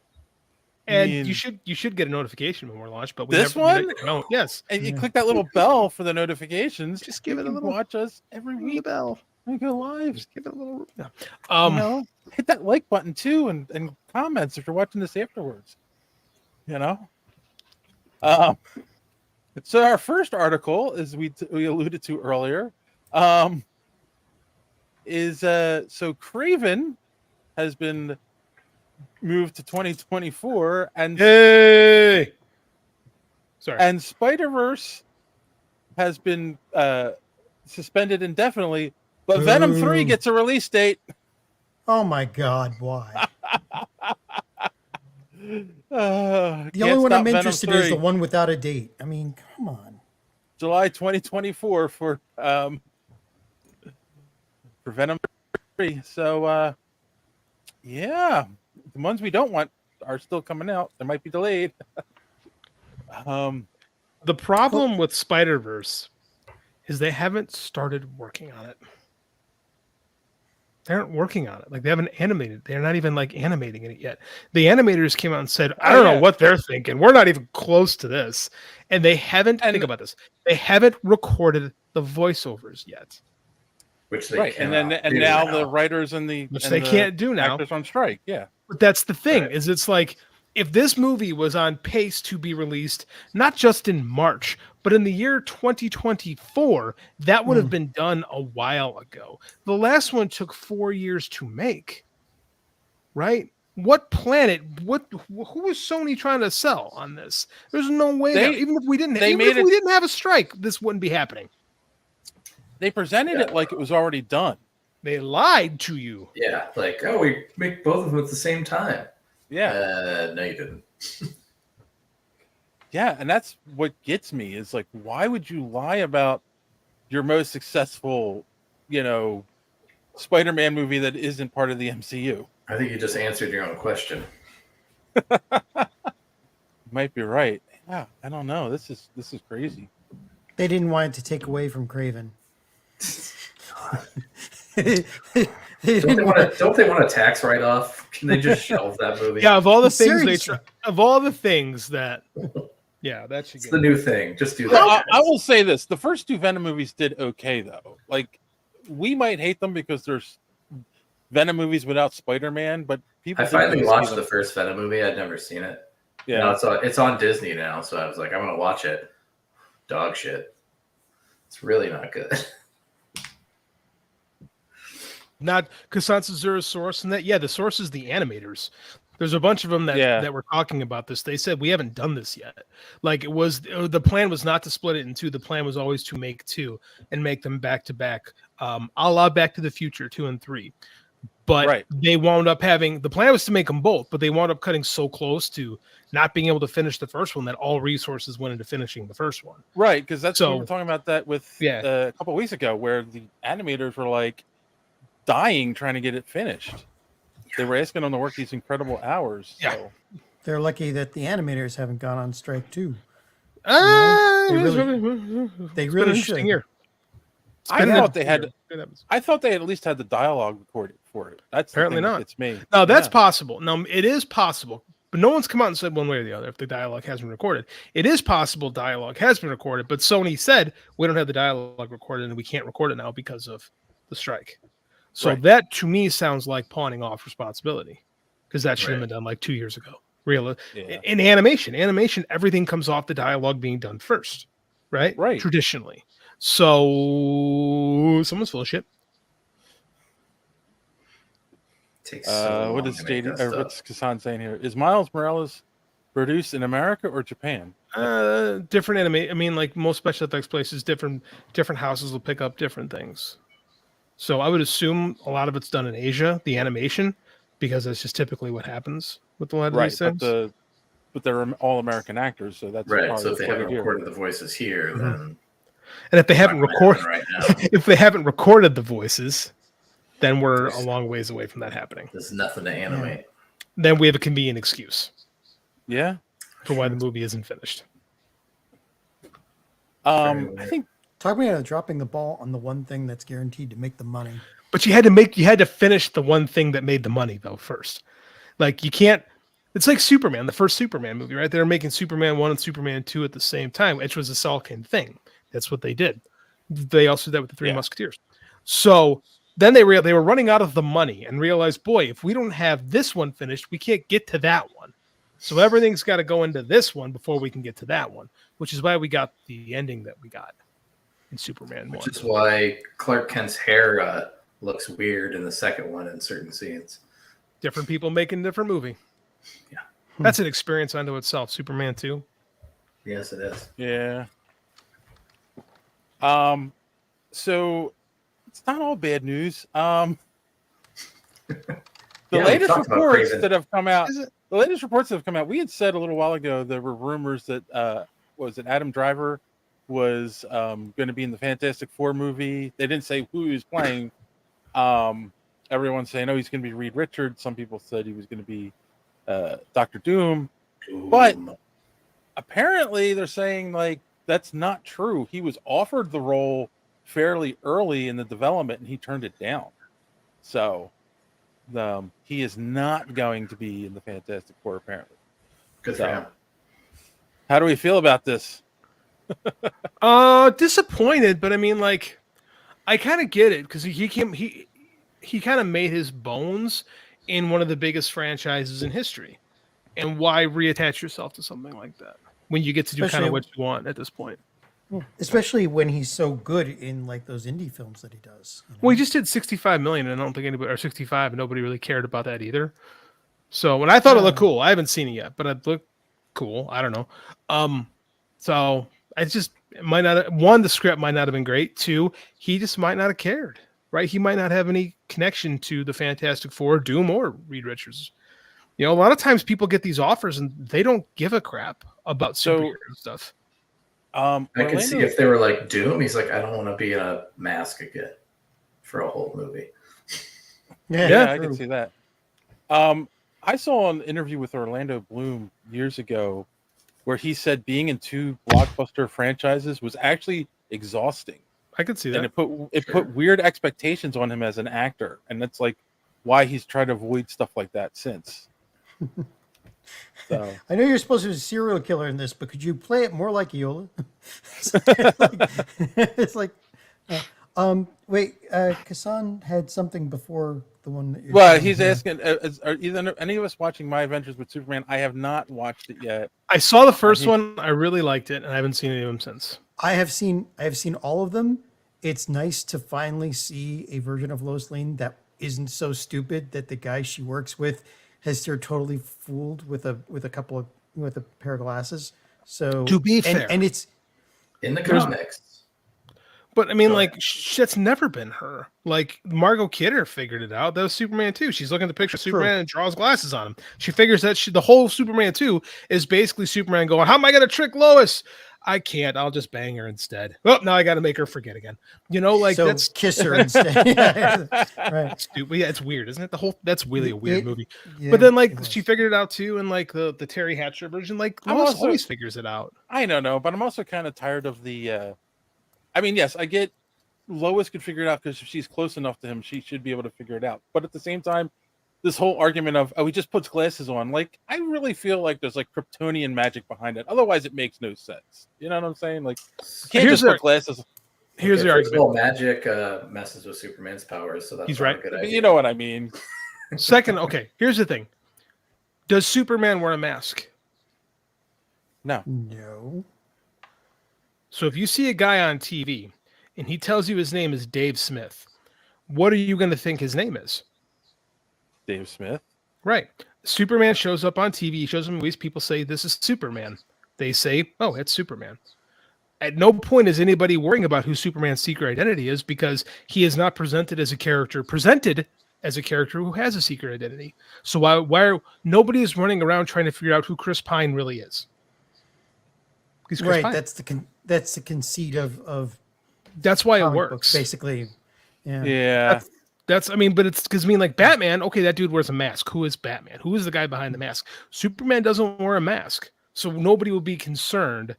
and you should get a notification when we're launched. But this one, yes, and you click that little bell for the notifications. Just give it a little. Watch us every week. Bell. We go live. Just give it a little. Yeah. Hit that like button too, and comments if you're watching this afterwards. So our first article, as we alluded to earlier, is so Craven has been moved to 2024, and and Spider-Verse has been suspended indefinitely, but Venom 3 gets a release date. Oh my God! Why? The only one I'm interested in is the one without a date. I mean, come on. July 2024 for Venom 3. So, the ones we don't want are still coming out. They might be delayed. The problem with Spider-Verse is they haven't started working on it. They aren't working on it. Like, they haven't animated. They're not even animating it yet. The animators came out and said, I don't know what they're thinking. We're not even close to this. And they haven't, think about this. They haven't recorded the voiceovers yet. Which they cannot and now the writers and the can't do now. Actors on strike. Yeah. But that's the thing, is it's like, if this movie was on pace to be released, not just in March, but in the year 2024, that would have been done a while ago. The last one took 4 years to make, right? What planet? Who was Sony trying to sell on this? There's no way that even if we didn't have a strike, this wouldn't be happening. They presented it like it was already done. They lied to you. Yeah, we make both of them at the same time. Yeah. No, you didn't. Yeah, and that's what gets me is like, why would you lie about your most successful, Spider-Man movie that isn't part of the MCU? I think you just answered your own question. Might be right. Yeah, I don't know. This is crazy. They didn't want it to take away from Craven. Don't they want a tax write-off? Can they just shelve that movie? Yeah, of all the things Seriously. that that should It's get the new thing. Just do Well, that. I will say this: the first two Venom movies did okay, though. Like, we might hate them because there's Venom movies without Spider-Man, but people. I finally watched the first Venom movie. I'd never seen it. Yeah, Now it's on Disney now, so I was like, I'm gonna watch it. Dog shit. It's really not good. Not Kasansazura's source, and that the source is the animators. There's a bunch of them that were talking about this. They said we haven't done this yet. Like the plan was not to split it in two. The plan was always to make two and make them back to back, a la Back to the Future 2 and 3. But they wound up having the plan was to make them both, but they wound up cutting so close to not being able to finish the first one that all resources went into finishing the first one. Right, because that's what we were talking about that with a couple of weeks ago, where the animators were like dying trying to get it finished. They were asking them to work these incredible hours. Yeah. So. They're lucky that the animators haven't gone on strike too. They really should. Year. I thought they had at least had the dialogue recorded for it. That's apparently not. It's me. No, that's possible. No, it is possible, but no one's come out and said one way or the other if the dialogue has been recorded. It is possible dialogue has been recorded, but Sony said we don't have the dialogue recorded and we can't record it now because of the strike. So that to me sounds like pawning off responsibility, because that should have been done like 2 years ago. In animation, everything comes off the dialogue being done first, right? Right. Traditionally. So someone's full of shit. What is JD or what's Kassan saying here? Is Miles Morales produced in America or Japan? Different anime. I mean, like most special effects places, different houses will pick up different things. So I would assume a lot of it's done in Asia, the animation, because that's just typically what happens with a lot of these things. But they're all American actors, so that's right. So if they haven't recorded the voices here, then and if they haven't recorded the voices, then we're a long ways away from that happening. There's nothing to animate. Then we have a convenient excuse. Yeah, for why the movie isn't finished. I think. Talk me out of dropping the ball on the one thing that's guaranteed to make the money. But you had to finish the one thing that made the money though first. Like you can't. It's like Superman, the first Superman movie, right? They were making Superman 1 and Superman 2 at the same time, which was a Salkind thing. That's what they did. They also did that with the Three Musketeers. So then they were running out of the money and realized, boy, if we don't have this one finished, we can't get to that one. So everything's got to go into this one before we can get to that one, which is why we got the ending that we got in Superman 1. Which is why Clark Kent's hair looks weird in the second one in certain scenes. Different people making a different movie. Yeah. That's an experience unto itself. Superman 2. Yes, it is. Yeah. So it's not all bad news. The latest reports that have come out. The latest reports that have come out. We had said a little while ago there were rumors that Adam Driver was going to be in the Fantastic Four movie. They didn't say who he was playing. Everyone's saying, "Oh, he's going to be Reed Richards." Some people said he was going to be Dr. Doom, but apparently they're saying like that's not true. He was offered the role fairly early in the development and he turned it down. So he is not going to be in the Fantastic Four apparently. Good for him. How do we feel about this? Disappointed, but I mean, like, I kind of get it because he kind of made his bones in one of the biggest franchises in history, and why reattach yourself to something like that when you get to do kind of what you want at this point? Especially when he's so good in like those indie films that he does. You know? Well, he just did 65 million, and I don't think anybody or 65, and nobody really cared about that either. So when I thought it looked cool, I haven't seen it yet, but it looked cool. I don't know. So I just might not. One, the script might not have been great. Two, he just might not have cared. Right? He might not have any connection to the Fantastic Four, Doom, or Reed Richards. You know, a lot of times people get these offers and they don't give a crap about superhero stuff. I could see if they were like Doom. He's like, I don't want to be in a mask again for a whole movie. Yeah, I can see that. I saw an interview with Orlando Bloom years ago where he said being in 2 blockbuster franchises was actually exhausting. I could see that. And it put weird expectations on him as an actor, and that's like why he's tried to avoid stuff like that since. So I know you're supposed to be a serial killer in this, but could you play it more like Yola? It's like, wait, Kassan had something before the one that you're. Well, he's asking, are either any of us watching My Adventures with Superman? I have not watched it yet. I saw the first one. I really liked it, and I haven't seen any of them since. I have seen all of them. It's nice to finally see a version of Lois Lane that isn't so stupid that the guy she works with has her totally fooled with a pair of glasses. So to be fair, and it's in the comics. But I mean, like, shit's never been her. Like, Margot Kidder figured it out. That was Superman 2. She's looking at the picture of Superman and draws glasses on him. She figures that the whole Superman 2 is basically Superman going, how am I going to trick Lois? I can't. I'll just bang her instead. Well, now I got to make her forget again. You know, like, so that's kiss her instead. Yeah, right. Stupid. Yeah, it's weird, isn't it? That's really a weird movie. Yeah, but then, like, she figured it out too, and like the Terry Hatcher version, like, Lois always figures it out. I don't know, but I'm also kind of tired of the. I mean, yes, I get Lois could figure it out because if she's close enough to him, she should be able to figure it out. But at the same time, this whole argument of, he just puts glasses on, like, I really feel like there's like Kryptonian magic behind it. Otherwise, it makes no sense. You know what I'm saying? Like, you can't just put glasses. Here's the argument. Magic messes with Superman's powers, so that's he's right. A good idea. You know what I mean. Second, okay, here's the thing. Does Superman wear a mask? No. So if you see a guy on TV and he tells you his name is Dave Smith, what are you going to think his name is? Dave Smith. Right. Superman shows up on TV. He shows them movies. People say, this is Superman. They say, oh, it's Superman. At no point is anybody worrying about who Superman's secret identity is because he is not presented as a character who has a secret identity. So why nobody is running around trying to figure out who Chris Pine really is? He's Chris Pine. That's the conceit of that's why it works books, basically. Yeah. That's but it's because like Batman, okay, that dude wears a mask. Who is Batman? Who is the guy behind the mask? Superman doesn't wear a mask. So nobody will be concerned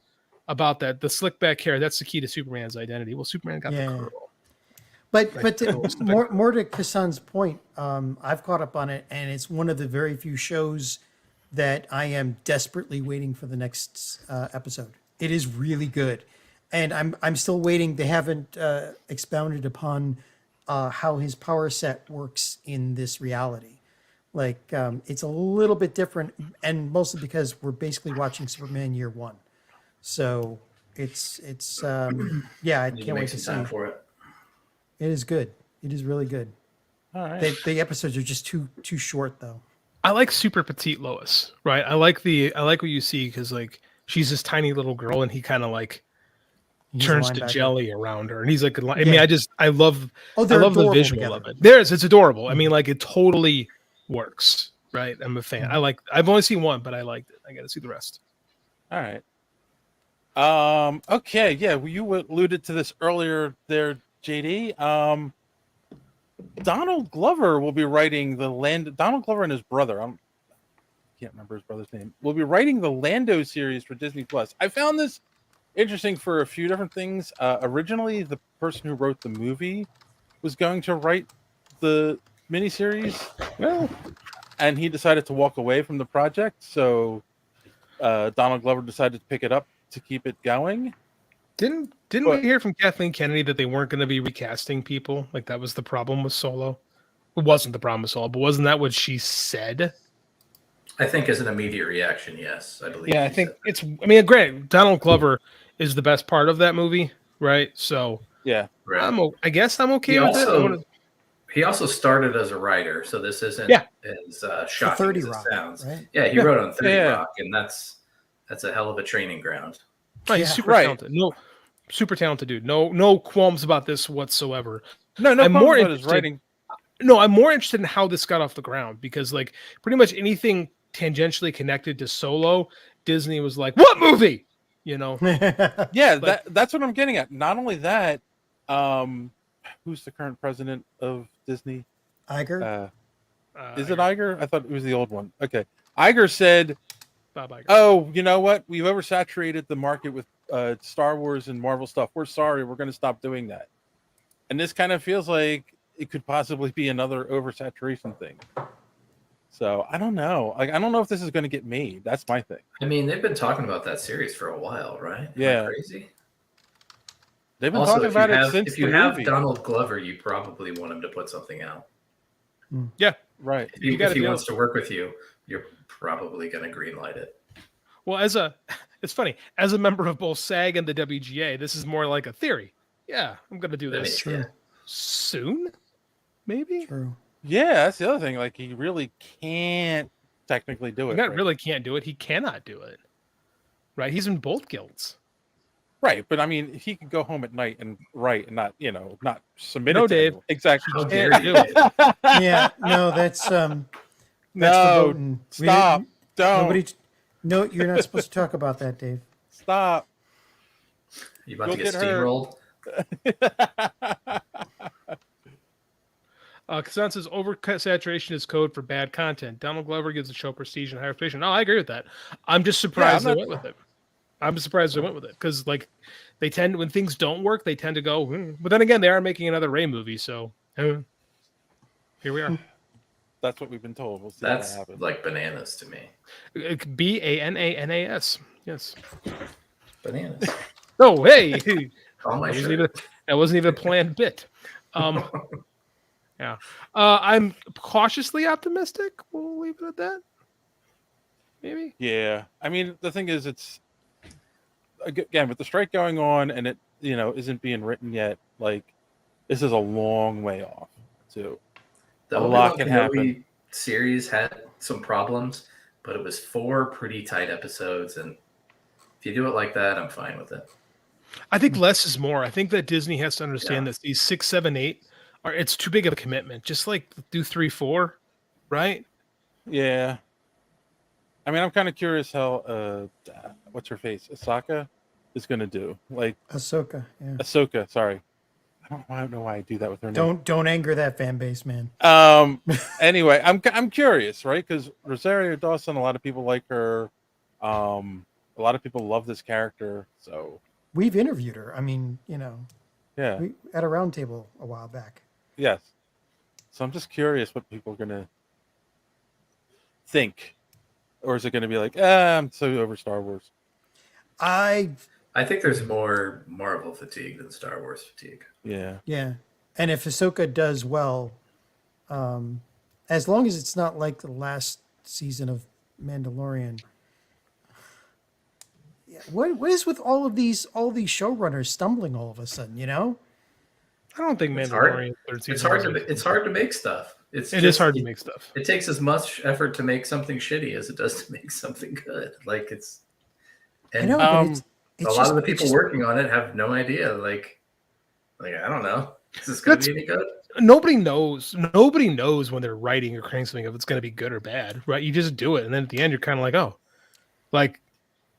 about that. The slick back hair, that's the key to Superman's identity. Well, Superman got the curl. But more to Kassan's point, I've caught up on it, and it's one of the very few shows that I am desperately waiting for the next episode. It is really good, and I'm still waiting. They haven't expounded upon how his power set works in this reality. Like it's a little bit different, and mostly because we're basically watching Superman Year One. So it's I can't wait to see for it. It is good. It is really good. All right. The episodes are just too short though. I like super petite Lois, right? I like what you see because like she's this tiny little girl and he kind of like turns to jelly around her, and he's like, I love the visual of it. It's adorable. I mean, like it totally works, right? I'm a fan. I've only seen one, but I liked it. I got to see the rest. All right. Okay. Yeah. Well, you alluded to this earlier there, JD. Donald Glover will be writing Donald Glover and his brother. I can't remember his brother's name. Will be writing the Lando series for Disney Plus. I found this interesting for a few different things. Originally, the person who wrote the movie was going to write the miniseries, and he decided to walk away from the project. So Donald Glover decided to pick it up to keep it going. Didn't we hear from Kathleen Kennedy that they weren't going to be recasting people? Like that was the problem with Solo. It wasn't the problem with Solo, but wasn't that what she said? I think as an immediate reaction, yes, I believe. Yeah, I think it's. I mean, granted, Donald Glover is the best part of that movie, right? So yeah, right. I guess I'm okay with it. He also started as a writer, so this isn't as shocking 30 as it Rock, sounds. Right? Yeah, he wrote on 30 Rock, and that's a hell of a training ground. Right, he's super talented. Super talented dude. No qualms about this whatsoever. No I'm more interested. His writing. No, I'm more interested in how this got off the ground because, like, pretty much anything tangentially connected to Solo, Disney was like, "What movie?" You know? Yeah, Like- that's what I'm getting at. Not only that, who's the current president of Disney? Iger. Is it Iger? I thought it was the old one. Okay, Iger said, Bob Iger. "Oh, you know what? We've oversaturated the market with Star Wars and Marvel stuff. We're sorry. We're going to stop doing that." And this kind of feels like it could possibly be another oversaturation thing. So I don't know. Like, I don't know if this is going to get made. That's my thing. I mean, they've been talking about that series for a while, right? Am I Yeah. crazy? They've been Also, talking about it since if you the have movie. Donald Glover, you probably want him to put something out. Yeah, right. If You gotta he do wants it. to work with you, you're probably going to greenlight it. Well, it's funny, as a member of both SAG and the WGA, this is more like a theory. Yeah, I'm going to do I mean, this yeah. soon, maybe. True. Yeah, that's the other thing. Like, he really can't technically do it. Not right? really can't do it. He cannot do it. Right? He's in both guilds. Right, but I mean, he can go home at night and write and not, not submit. No, it to Dave. anyone. Exactly. How He dare can't you? do it. Yeah, no, that's No, verboten. stop. Don't. Nobody. No, you're not supposed to talk about that, Dave. Stop. You about You'll to get get hurt. steamrolled? Kassan says oversaturation is code for bad content. Donald Glover gives the show prestige and higher reputation. No, I agree with that. I'm just surprised they went with it. I'm surprised they went with it because, like, they tend, when things don't work, they tend to go. But then again, they are making another Rey movie, so here we are. That's what we've been told. We'll see That's what happens. like bananas to me. BANANAS. Yes. Bananas. Oh, hey. On my That wasn't even a planned bit. Yeah. I'm cautiously optimistic. We'll leave it at that. Maybe. Yeah, I mean, the thing is, it's again with the strike going on, and it isn't being written yet. Like, this is a long way off too. The A lot Obi-Wan can happen. Kenobi series had some problems, but it was 4 pretty tight episodes, and if you do it like that, I'm fine with it. I think less is more. I think that Disney has to understand that these 6, 7, 8 it's too big of a commitment. Just like do 3, 4, right? Yeah. I mean, I'm kind of curious how what's her face, Ahsoka, is going to do. Like Ahsoka. Yeah. Ahsoka. Sorry, I don't know why I do that with her name. Don't anger that fan base, man. Anyway, I'm curious, right? Because Rosario Dawson, a lot of people like her. A lot of people love this character. So We've interviewed her. I mean, yeah, we at a round table a while back. yes. So I'm just curious what people are gonna think, or is it gonna be like, I'm so over Star Wars? I think there's more Marvel fatigue than Star Wars fatigue. Yeah. And if Ahsoka does well, as long as it's not like the last season of Mandalorian. Yeah, what is with all these showrunners stumbling all of a sudden? I don't think It's Mandalorian hard. third It's season. hard to make stuff. It is hard to make stuff. It takes as much effort to make something shitty as it does to make something good. Like it's. And I know, but it's a lot just- of the it's people just- working on it have no idea. Like I don't know. Is this going to be any good? Nobody knows. Nobody knows when they're writing or creating something if it's going to be good or bad, right? You just do it, and then at the end, you're kind of like, oh, like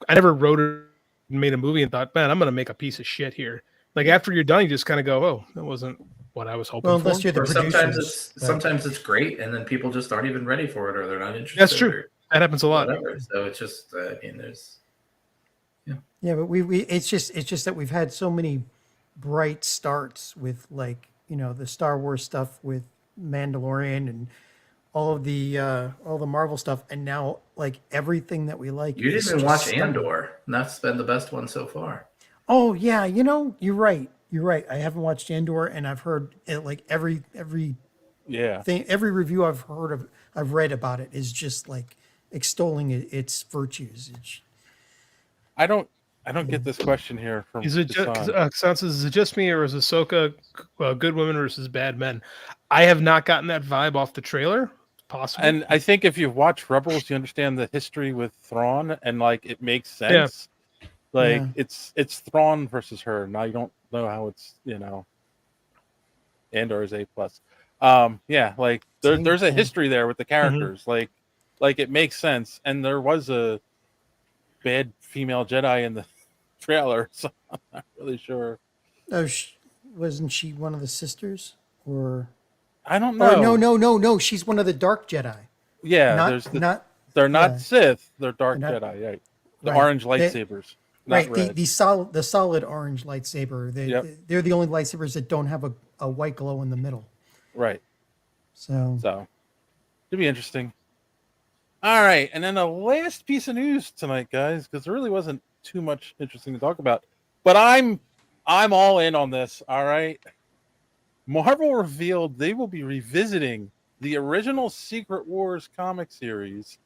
I never wrote or made a movie and thought, man, I'm going to make a piece of shit here. Like after you're done, you just kind of go, oh, that wasn't what I was hoping Well, for. unless you're the Or producers. sometimes it's great, and then people just aren't even ready for it, or they're not interested. That's true. or That happens a lot. whatever. So it's just, I mean, there's. Yeah, but we it's just that we've had so many bright starts with the Star Wars stuff with Mandalorian and all the Marvel stuff, and now like everything that we like. You is didn't even just watch stunning. Andor, and that's been the best one so far. Oh yeah, you're right. You're right. I haven't watched Andor, and I've heard it, like every Yeah. thing, every review I've read about it is just like extolling its virtues. I don't get this question here from Is it just, Hassan. is it just me, or is Ahsoka good women versus bad men? I have not gotten that vibe off the trailer. Possible. And I think if you've watched Rebels, you understand the history with Thrawn, and like it makes sense. Like Yeah. it's Thrawn versus her. Now you don't know how it's Andor is A+. Yeah, like there's a history there with the characters. Like it makes sense. And there was a bad female Jedi in the trailer, so I'm not really sure. Oh, wasn't she one of the sisters? Or I don't or know. no. She's one of the Dark Jedi. Yeah, Not there's not. they're not yeah. Sith, they're Dark They're not- Jedi. Right. The right. orange They- lightsabers. Not Right, red. the solid orange lightsaber. They're the only lightsabers that don't have a white glow in the middle. Right. So It'd be interesting. All right, and then the last piece of news tonight, guys, because there really wasn't too much interesting to talk about. But I'm all in on this. All right. Marvel revealed they will be revisiting the original Secret Wars comic series.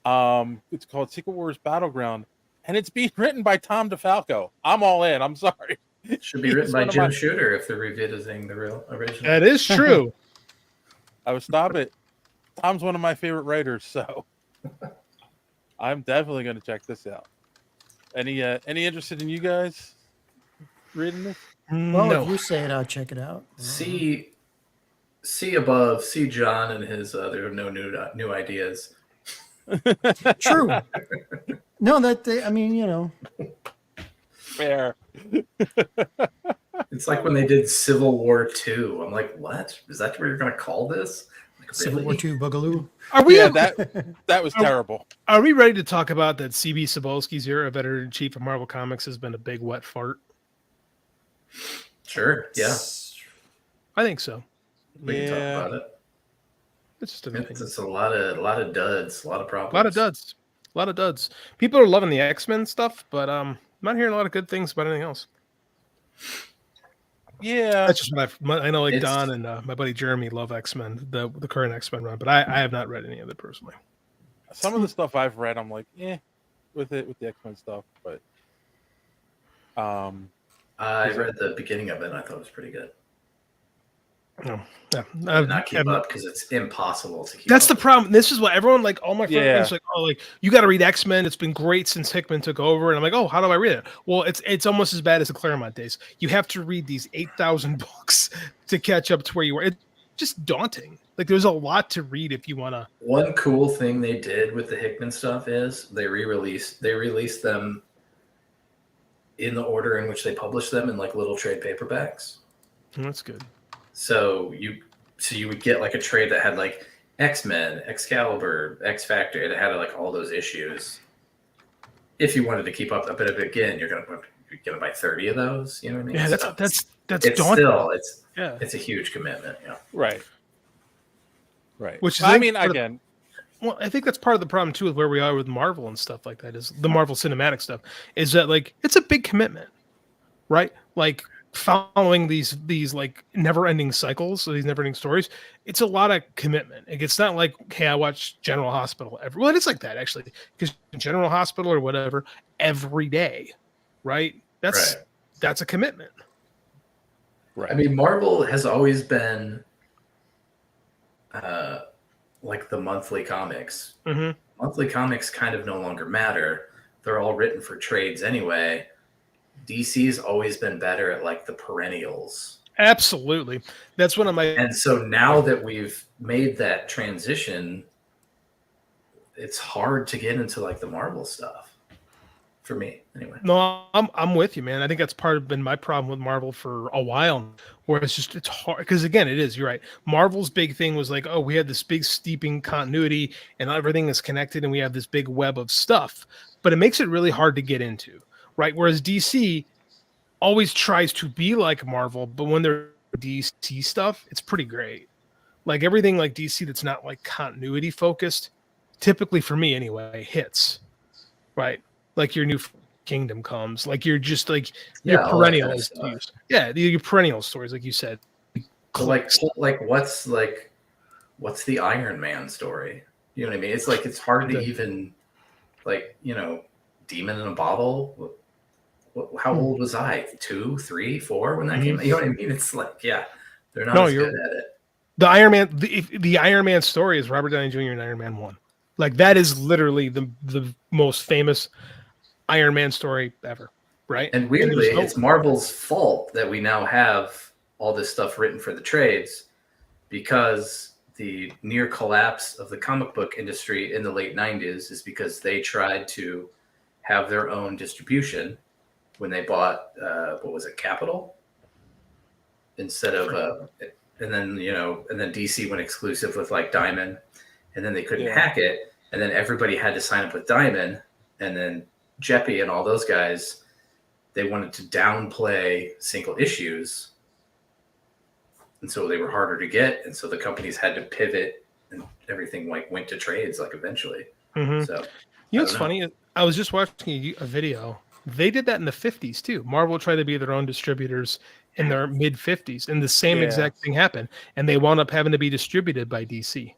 It's called Secret Wars Battleground, and it's being written by Tom DeFalco. I'm all in. I'm sorry. Should be written by Jim Shooter if they're revisiting the real original. That is true. I would stop it. Tom's one of my favorite writers, so I'm definitely going to check this out. Any interested in you guys reading this? well, No. if you say it, I'll check it out. See above. See John and his. There are no new ideas. True. No, I mean, you know. Fair. It's like when they did Civil War II. I'm like, what? Is that what you're going to call this? Like, Civil really? War II Boogaloo. Are we? Yeah, that was terrible. Are we ready to talk about that? CB Cebulski's era of editor-in-chief of Marvel Comics has been a big wet fart. Sure. Yeah. I think so. We can talk about it. It's just an opinion. It's a lot of duds, a lot of problems. A lot of duds. People are loving the X-Men stuff, but I'm not hearing a lot of good things about anything else. Yeah, That's just what I know. Like Don and my buddy Jeremy love X-Men, the current X-Men run, but I have not read any of it personally. Some of the stuff I've read, I'm like, with the X-Men stuff, but I read the beginning of it and I thought it was pretty good. No, yeah, I did not keep up because it's impossible to keep That's up. the problem. This is what everyone, like all my friends, Yeah. like, oh, like you got to read X-Men. It's been great since Hickman took over, and I'm like, oh, how do I read it? Well, it's almost as bad as the Claremont days. You have to read these 8,000 books to catch up to where you were. It's just daunting. Like there's a lot to read if you want to. One cool thing they did with the Hickman stuff is they released them in the order in which they published them in like little trade paperbacks. That's good. So you would get like a trade that had like X-Men, Excalibur, X Factor. It had like all those issues. If you wanted to keep up, but again, you're gonna buy 30 of those. You know what I mean? Yeah, So that's it's daunting. still it's a huge commitment. Yeah. right. Which is, I mean, again, well, I think that's part of the problem too with where we are with Marvel and stuff like that. Is the Marvel cinematic stuff is that like it's a big commitment, right? Like following these like never-ending cycles, these never-ending stories. It's a lot of commitment. It's not like, hey, I watch General Hospital well, it is like that actually, because General Hospital or whatever every day, right? That's a commitment. right. I mean, Marvel has always been like the monthly comics. Mm-hmm. Monthly comics kind of no longer matter. They're all written for trades anyway. DC's always been better at like the perennials. Absolutely. That's one of my. And so now that we've made that transition, it's hard to get into like the Marvel stuff. For me, anyway. No, I'm with you, man. I think that's been my problem with Marvel for a while, where it's hard because again, it is. You're right. Marvel's big thing was like, oh, we had this big steeping continuity, and everything is connected, and we have this big web of stuff. But it makes it really hard to get into, right? Whereas DC always tries to be like Marvel, but when they're DC stuff, it's pretty great. Like everything like DC that's not like continuity focused, typically for me anyway, hits, right? Like your new Kingdom comes, like you're just like your perennial stories. Yeah, your perennial stories, like you said. So like what's the Iron Man story? You know what I mean? It's like it's hard to even like, you know, Demon in a Bottle. How old was I? 2, 3, 4 when that came out? You know what I mean? It's like, yeah, they're not as good at it. The Iron Man, the Iron Man story is Robert Downey Jr. in Iron Man 1. Like that is literally the most famous Iron Man story ever, right? And weirdly, it's Marvel's fault that we now have all this stuff written for the trades, because the near collapse of the comic book industry in the late 90s is because they tried to have their own distribution when they bought what was it, Capital, instead of and then DC went exclusive with like Diamond, and then they couldn't hack it, and then everybody had to sign up with Diamond, and then Jeppy and all those guys, they wanted to downplay single issues, and so they were harder to get, and so the companies had to pivot, and everything like went to trades like eventually. Mm-hmm. So you know what's funny? I was just watching a video. They did that in the 50s too. Marvel tried to be their own distributors in their mid 50s, and the same exact thing happened, and they wound up having to be distributed by DC.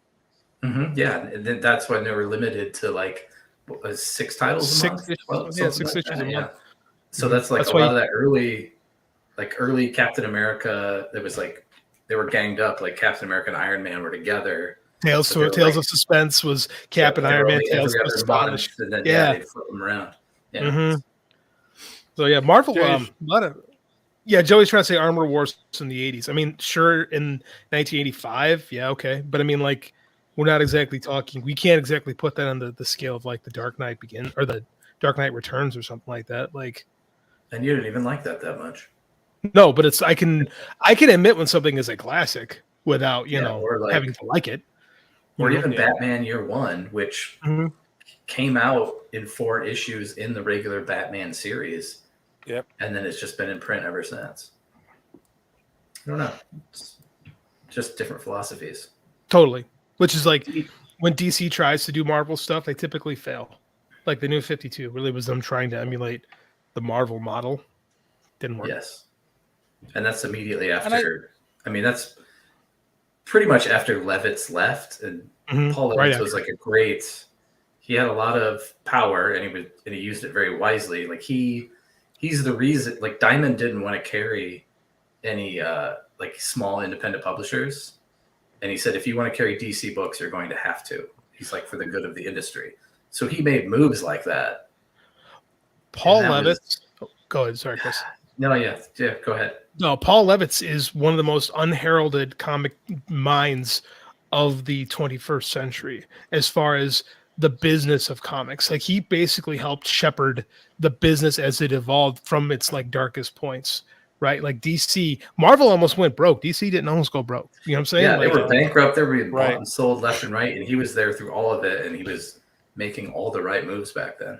Mm-hmm. Yeah, and then that's when they were limited to like 6 titles a month. 6 issues a month. So that's like that's a lot of that early Captain America. There was like they were ganged up. Like Captain America and Iron Man were together. Tales of Suspense was Cap and Iron Man. Tales of Suspense, and then they flip them around. Yeah. Mm-hmm. So yeah, Marvel. A lot of Joey's trying to say Armor Wars in the 80s. I mean, sure, in 1985, yeah, okay, but I mean, like, we're not exactly talking. We can't exactly put that on the scale of like the Dark Knight Begins or the Dark Knight Returns or something like that. Like, and you didn't even like that much. No, but it's I can admit when something is a classic without having to like it. Or even Batman Year One, which came out in 4 issues in the regular Batman series. Yep. And then it's just been in print ever since. I don't know. It's just different philosophies. Totally. Which is like when DC tries to do Marvel stuff, they typically fail. Like the New 52 really was them trying to emulate the Marvel model. Didn't work. Yes. And that's immediately after. I mean, that's pretty much after Levitz left, and Paul Levitz was like a great. He had a lot of power, and he used it very wisely. Like he's the reason. Like Diamond didn't want to carry any like small independent publishers, and he said, if you want to carry DC books, you're going to have to. He's like, for the good of the industry. So he made moves like that. Paul Levitz. Go ahead. Sorry, Chris. No, yeah, go ahead. No, Paul Levitz is one of the most unheralded comic minds of the 21st century as far as the business of comics. Like he basically helped shepherd the business as it evolved from its like darkest points, right? Like DC, Marvel almost went broke. DC didn't almost go broke. You know what I'm saying? Yeah, like, they were bankrupt. They were being bought and sold left and right, and he was there through all of it, and he was making all the right moves back then.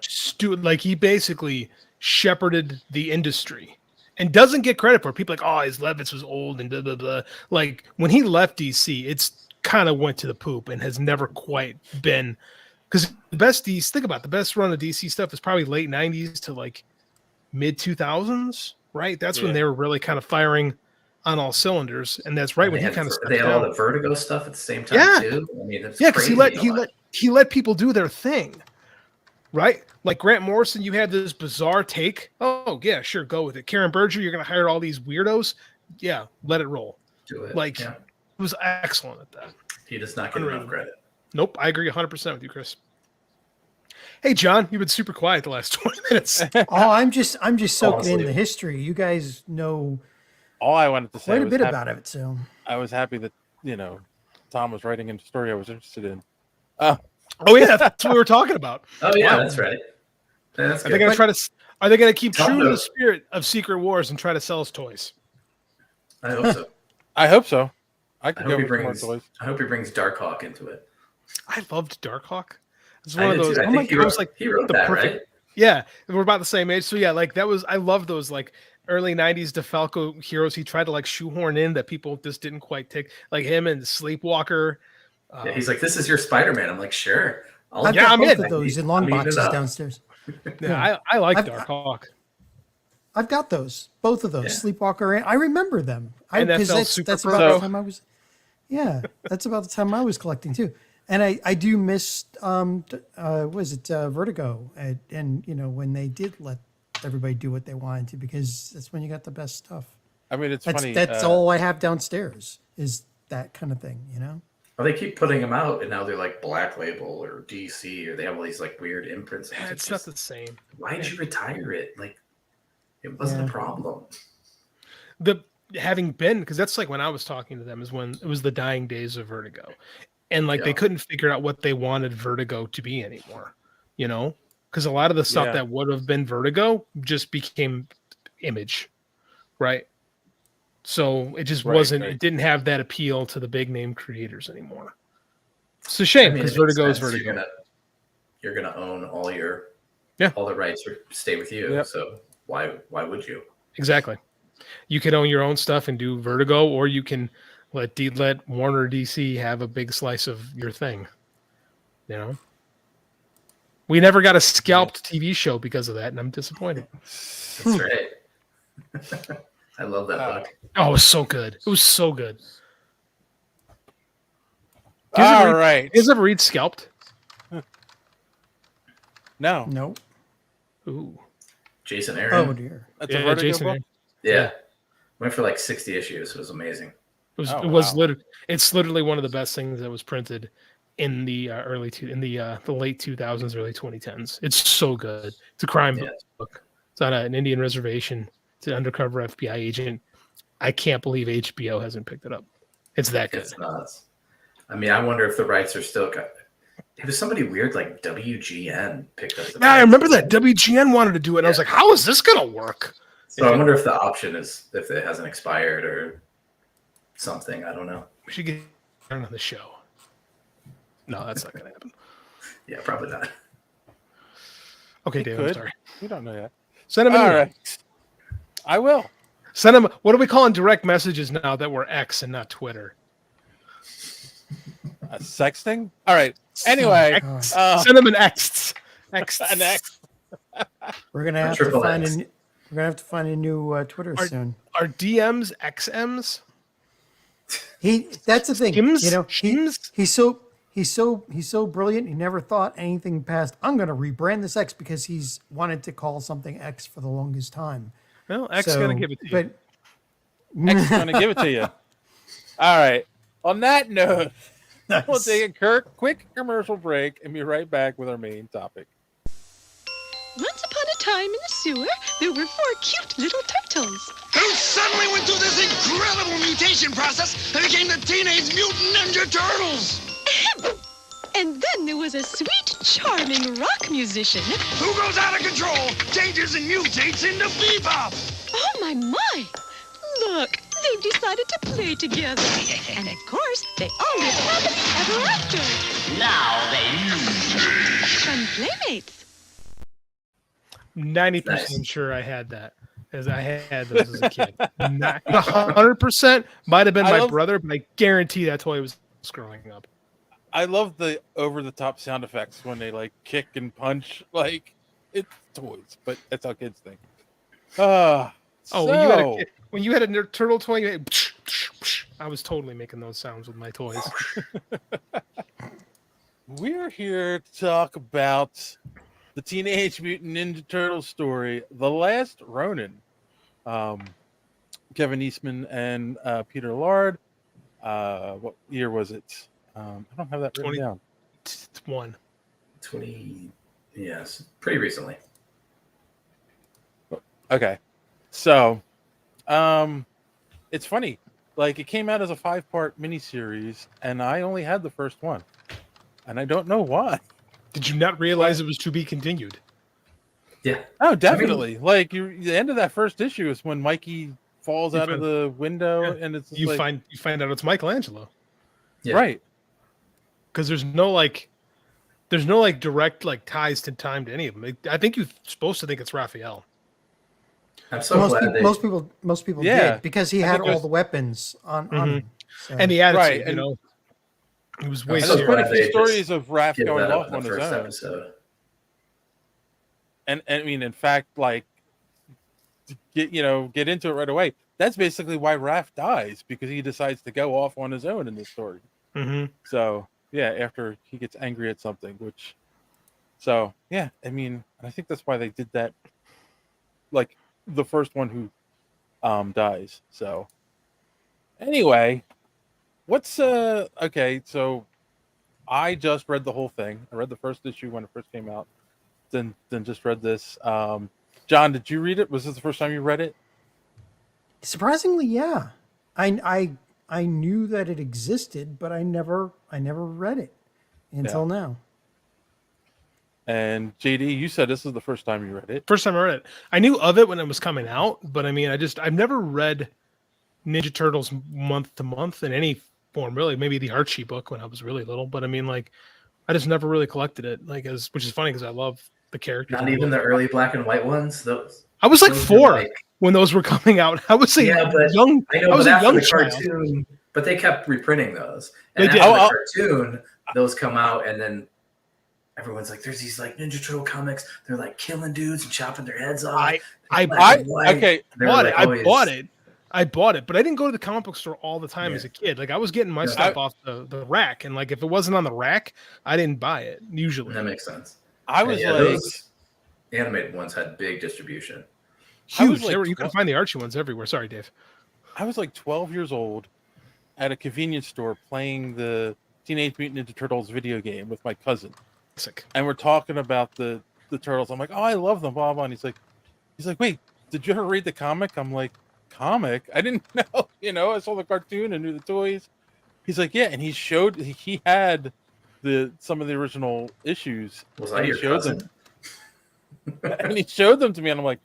Like he basically shepherded the industry. And doesn't get credit for it. People like, his Levitz was old and blah, blah, blah. Like, when he left DC, it's kind of went to the poop and has never quite been. Because the best DC, think about it, the best run of DC stuff is probably late 90s to like mid 2000s, right? That's when they were really kind of firing on all cylinders. And that's right when he kind of stepped They had down. all the Vertigo stuff at the same time, too. I mean, it's because he let people do their thing. Right? Like Grant Morrison, you had this bizarre take. Oh, yeah, sure, go with it. Karen Berger, you're going to hire all these weirdos. Yeah, let it roll. Do it. Like, it was excellent at that. He does not get enough credit. Nope, I agree 100% with you, Chris. Hey, John, you've been super quiet the last 20 minutes. I'm just soaking in the history. You guys know all I wanted to say quite a bit about it. So I was happy that Tom was writing a story I was interested in. Oh yeah, that's what we were talking about. Oh yeah, that's right. That's good. Are they going to keep true to the spirit of Secret Wars and try to sell us toys? I hope so. I hope so. I hope he brings Darkhawk into it. I loved Darkhawk. It's one of those. I think he wrote that, right? Yeah, we're about the same age. So yeah, like that was. I love those like early '90s DeFalco heroes. He tried to like shoehorn in that people just didn't quite take, like him and Sleepwalker. Yeah, he's like, "This is your Spider-Man." I'm like, "Sure." I've got both of those in long boxes downstairs. Yeah, I like Darkhawk. I've got those, both of those. Sleepwalker, and I remember them. Because that's about the time I was. Yeah, that's about the time I was collecting too. And I do miss Vertigo, and when they did let everybody do what they wanted to, because that's when you got the best stuff. I mean, it's funny. That's all I have downstairs is that kind of thing, Well, they keep putting them out, and now they're like Black Label or DC, or they have all these like weird imprints. Yeah, it's not the same. Why did you retire it? Like, it wasn't a problem. having been, because that's like when I was talking to them is when it was the dying days of Vertigo, and like they couldn't figure out what they wanted Vertigo to be anymore, you know, because a lot of the stuff that would have been Vertigo just became Image, right? So it just wasn't. It didn't have that appeal to the big name creators anymore. It's a shame because Vertigo is Vertigo. You're gonna own all your all the rights stay with you. Yep. So why would you? Exactly. You can own your own stuff and do Vertigo, or you can let Warner DC have a big slice of your thing. You know, we never got a Scalped TV show because of that, and I'm disappointed. That's right. I love that book. Oh, it was so good. It was so good. All right. You guys ever read Scalped? No. Nope. Ooh. Jason Aaron. Oh dear. That's a Vertigo Jason book? Aaron. Yeah. Went for like 60 issues. It was amazing. It's literally one of the best things that was printed in the the late 2000s, early 2010s. It's so good. It's a crime book. It's on an Indian reservation. It's an undercover FBI agent. I can't believe HBO hasn't picked it up. It's that good. It's nuts. I mean, I wonder if the rights are still. It was somebody weird like WGN picked up the rights. I remember that WGN wanted to do it. And I was like, how is this going to work? So I wonder if the option is if it hasn't expired or something. I don't know. We should get on the show. No, that's not going to happen. Yeah, probably not. Okay, Dave, I'm sorry. We don't know yet. Send him an email. Right. I will. Send him. What are we calling direct messages now that we're X and not Twitter? Sexting? All right. Anyway. Send him an X. An X. We're going to have to find a... We're gonna have to find a new Twitter soon. Are DMs XMs? That's the thing. Skims? You know, he's so brilliant. He never thought anything past. I'm gonna rebrand this X because he's wanted to call something X for the longest time. Well, X is gonna give it to you. But X is gonna give it to you. All right. On that note, we'll take a quick commercial break and be right back with our main topic. Once upon a time in the sewer, there were 4 cute little turtles. Who suddenly went through this incredible mutation process and became the Teenage Mutant Ninja Turtles. And then there was a sweet, charming rock musician. Who goes out of control, changes and mutates into Bebop. Oh, my. Look, they've decided to play together. And of course, they all live happily ever after. Now they Fun playmates. 90% sure I had that, as I had those as a kid. Not 100% might have been my brother, but I guarantee that toy was growing up. I love the over-the-top sound effects when they like kick and punch. Like it's toys, but that's how kids think. When you had a turtle toy, you had, I was totally making those sounds with my toys. We're here to talk about the Teenage Mutant Ninja Turtles story, The Last Ronin. Kevin Eastman and Peter Lard. What year was it? I don't have that written down. 20. Yes, pretty recently. Okay, so it's funny. Like it came out as a 5-part miniseries, and I only had the first one, and I don't know why. Did you not realize it was to be continued? Yeah. Oh, definitely. The end of that first issue is when Mikey falls out of the window, and it's you find out it's Michelangelo. Yeah. Right. Because there's no direct ties to time to any of them. I think you're supposed to think it's Raphael. I'm so glad most people did because he had all the weapons on him. So. And the attitude, right, you know. It was way There's quite a few just stories of Raph give going that up off in on the his first own. episode. And I mean, in fact, like, to get into it right away. That's basically why Raph dies, because he decides to go off on his own in this story. Mm-hmm. So yeah, after he gets angry at something, I mean, I think that's why they did that. Like the first one who dies. So anyway, what's okay? So I just read the whole thing. I read the first issue when it first came out. Then just read this. John, did you read it? Was this the first time you read it? Surprisingly, yeah. I knew that it existed, but I never read it until now. And JD, you said this is the first time you read it. First time I read it. I knew of it when it was coming out, but I mean, I've never read Ninja Turtles month to month in any form, really. Maybe the Archie book when I was really little, but I mean, like, I just never really collected it, like, which is funny because I love the characters. Not even the early black and white ones. Those I was like those 4 were like, when those were coming out. I was a young. I know, I was but a after young the child. cartoon, but they kept reprinting those. They And did. after the cartoon, those come out, and then everyone's like, "There's these like Ninja Turtle comics. They're like killing dudes and chopping their heads off." I bought it. I bought it, but I didn't go to the comic book store all the time as a kid. Like, I was getting my stuff off the rack, and like, if it wasn't on the rack, I didn't buy it usually. That makes sense. I was like, those animated ones had big distribution. Huge. Like, You can find the Archie ones everywhere. Sorry, Dave. I was like 12 years old at a convenience store playing the Teenage Mutant Ninja Turtles video game with my cousin. And we're talking about the Turtles. I'm like, oh, I love them, blah, blah. And he's like, wait, did you ever read the comic? I'm like, comic? I didn't know. I saw the cartoon and knew the toys. He's like, yeah. And he had some of the original issues. Was I your cousin? And he showed them to me, and I'm like,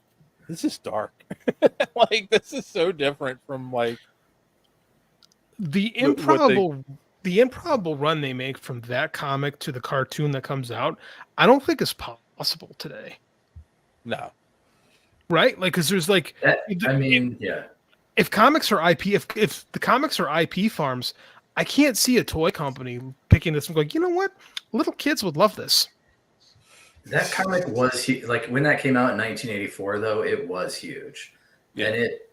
this is dark. Like, this is so different from like the improbable run they make from that comic to the cartoon that comes out. I don't think is possible today. No. Right? Like, because there's like, yeah. If comics are IP, if the comics are IP farms, I can't see a toy company picking this and going, you know what, little kids would love this. That comic was like, when that came out in 1984, though, it was huge, and it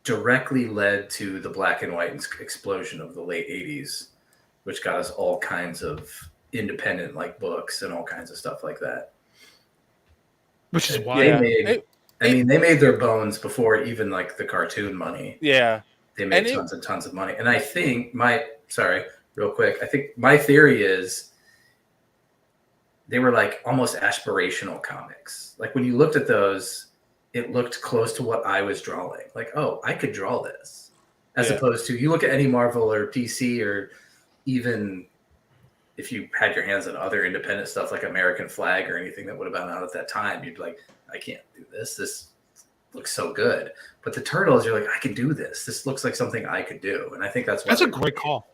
directly led to the black and white explosion of the late 80s, which got us all kinds of independent like books and all kinds of stuff like that. Which is why they made their bones before even like the cartoon money. Yeah, they made tons and tons of money, and I think real quick, I think my theory is they were like almost aspirational comics. Like, when you looked at those, it looked close to what I was drawing. Like, oh, I could draw this. As opposed to, you look at any Marvel or DC, or even if you had your hands on other independent stuff like American Flag or anything that would have been out at that time, you'd be like, I can't do this. This looks so good. But the Turtles, you're like, I can do this. This looks like something I could do. And I think that's a great call.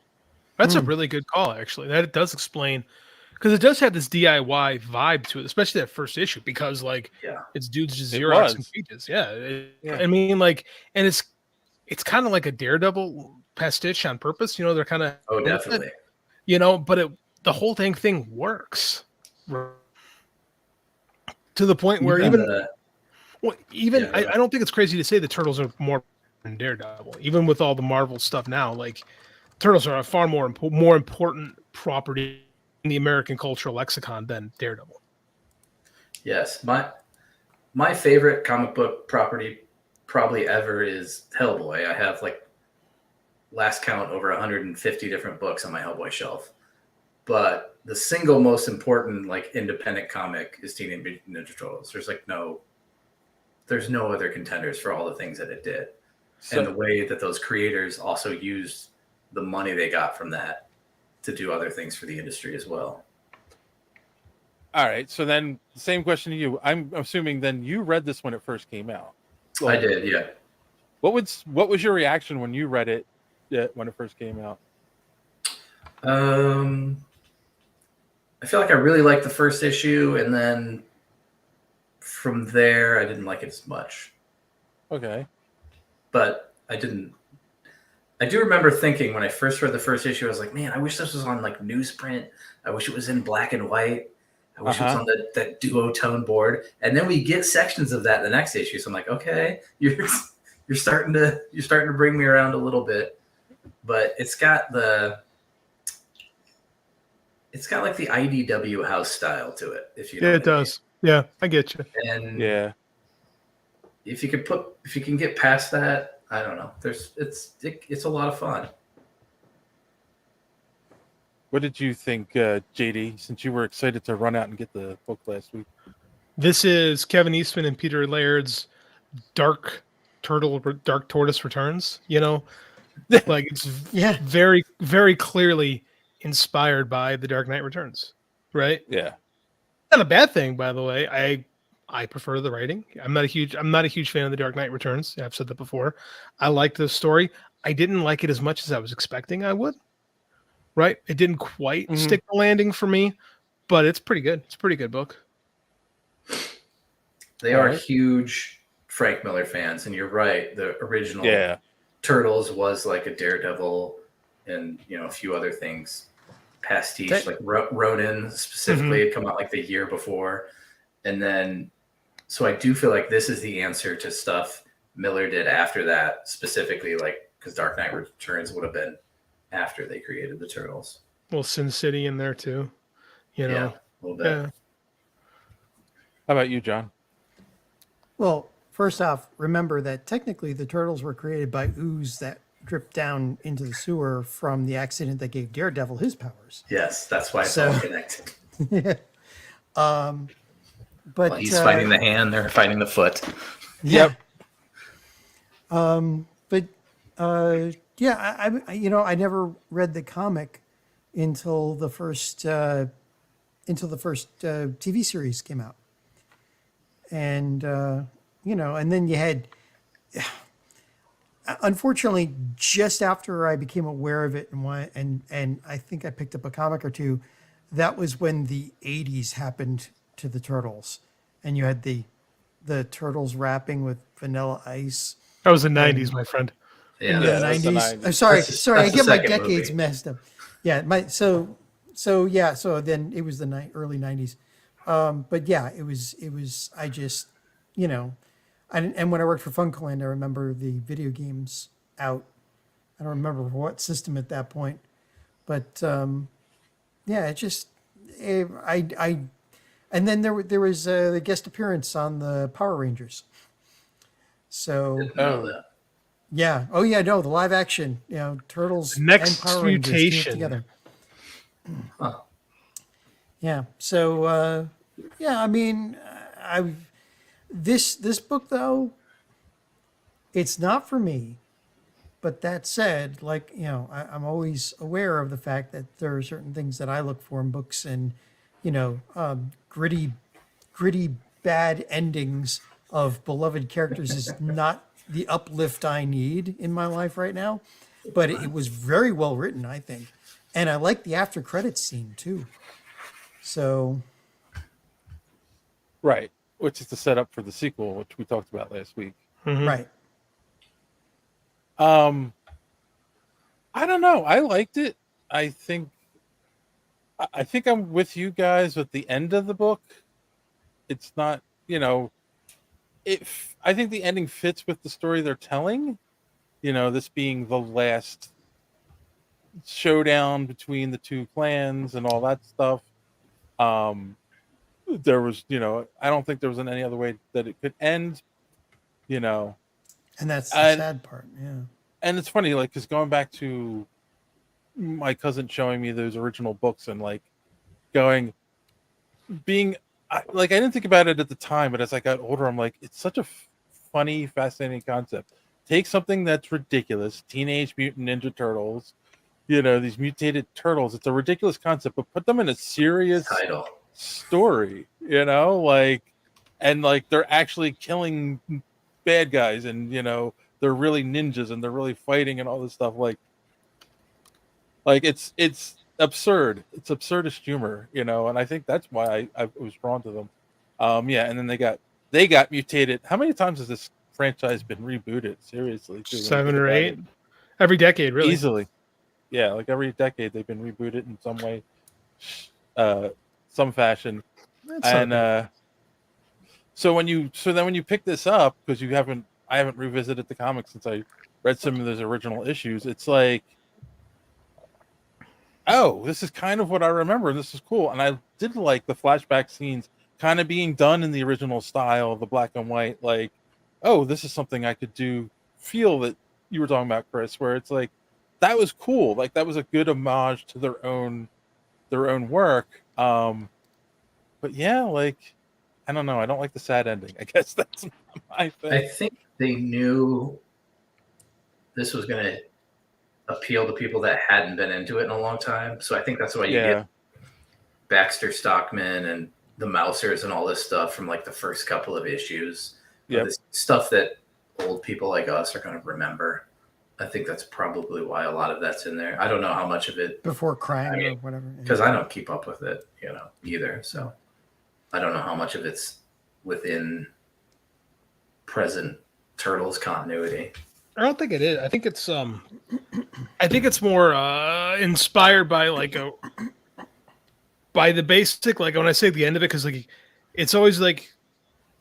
That's a really good call, actually. That it does explain, because it does have this DIY vibe to it, especially that first issue, because like it's dudes just Xerox and pages. Yeah. I mean, like, and it's kind of like a Daredevil pastiche on purpose. They're kind of definitely. But the whole thing works to the point where I don't think it's crazy to say the Turtles are more than Daredevil, even with all the Marvel stuff now. Like, Turtles are a far more important property in the American cultural lexicon than Daredevil. Yes, my favorite comic book property probably ever is Hellboy. I have, like, last count, over 150 different books on my Hellboy shelf. But the single most important, like, independent comic is Teenage Mutant Ninja Turtles. There's no other contenders for all the things that it did. And the way that those creators also used the money they got from that to do other things for the industry as well. All right. So then, same question to you. I'm assuming then you read this when it first came out. I did, yeah. What was your reaction when you read it when it first came out? I feel like I really liked the first issue, and then from there, I didn't like it as much. Okay. But I do remember thinking when I first read the first issue, I was like, man, I wish this was on like newsprint. I wish it was in black and white. I wish it was on that duotone board. And then we get sections of that in the next issue. So I'm like, okay, you're starting to bring me around a little bit. But it's got like the IDW house style to it, if you know. Yeah, it does. Yeah, I get you. And if you can get past that, I don't know. It's a lot of fun. What did you think, JD, since you were excited to run out and get the book last week? This is Kevin Eastman and Peter Laird's Dark Dark Tortoise Returns. You know, like it's very, very clearly inspired by The Dark Knight Returns, right? Yeah. Not a bad thing, by the way. I prefer the writing. I'm not a huge fan of The Dark Knight Returns. I've said that before. I like the story. I didn't like it as much as I was expecting I would. Right? It didn't quite stick the landing for me, but it's pretty good. It's a pretty good book. They are huge Frank Miller fans, and you're right. The original Turtles was like a Daredevil and, a few other things pastiche, like Ronin specifically had come out like the year before. And then, so I do feel like this is the answer to stuff Miller did after that, specifically, like, because Dark Knight Returns would have been after they created the Turtles. Well, Sin City in there too, Yeah, a little bit. How about you, John? Well, first off, remember that technically the Turtles were created by ooze that dripped down into the sewer from the accident that gave Daredevil his powers. Yes, that's why it's all connected. But he's fighting the hand, they're fighting the foot. Yep. I never read the comic until the first TV series came out, and and then you had, unfortunately, just after I became aware of it and I think I picked up a comic or two, that was when the 80s happened to the Turtles, and you had the Turtles rapping with Vanilla Ice. That was the 90s, my friend. Yeah, the 90s. I'm sorry, I get my decades messed up. Yeah, so then it was the early 90s. But yeah, it was. I just, and when I worked for Funcoland, I remember the video games out. I don't remember what system at that point, but it just, and then there was the guest appearance on the Power Rangers. So yeah, the live action, Turtles Next and Power Rangers Mutation together. Yeah. So I mean, this book though, it's not for me. But that said, like, I'm always aware of the fact that there are certain things that I look for in books, and gritty bad endings of beloved characters is not the uplift I need in my life right now. But it was very well written, I think, and I like the after credits scene too. So, right, which is the setup for the sequel, which we talked about last week. Right. I don't know. I liked it. I think I'm with you guys with the end of the book. It's not, I think the ending fits with the story they're telling. This being the last showdown between the two clans and all that stuff. There was, I don't think there was any other way that it could end. And that's the sad part, yeah. And it's funny, like, because going back to my cousin showing me those original books and like I didn't think about it at the time, but as I got older, I'm like, it's such a funny, fascinating concept. Take something that's ridiculous, Teenage Mutant Ninja Turtles, these mutated turtles. It's a ridiculous concept, but put them in a serious title story, and they're actually killing bad guys, and they're really ninjas and they're really fighting and all this stuff. Like it's absurd. It's absurdist humor, and I think that's why I was drawn to them. And then they got mutated. How many times has this franchise been rebooted? Seriously, 7 or 8 every decade, really. Easily. Yeah, like every decade they've been rebooted in some way, some fashion. So when you pick this up, because I haven't revisited the comics since I read some of those original issues, it's like, oh, this is kind of what I remember. This is cool. And I did like the flashback scenes kind of being done in the original style, the black and white, like, oh, this is something I could feel that you were talking about, Chris, where it's like, that was cool. Like, that was a good homage to their own work. But yeah, like, I don't know. I don't like the sad ending. I guess that's my thing. I think they knew this was going to appeal to people that hadn't been into it in a long time. So I think that's why you get Baxter Stockman and the Mousers and all this stuff from like the first couple of issues. Yeah, this stuff that old people like us are going to remember. I think that's probably why a lot of that's in there. I don't know how much of it before crying or whatever, because I don't keep up with it, either. So I don't know how much of it's within present Turtles continuity. I don't think it is. I think it's more inspired by by the basic, like when I say the end of it, because like it's always like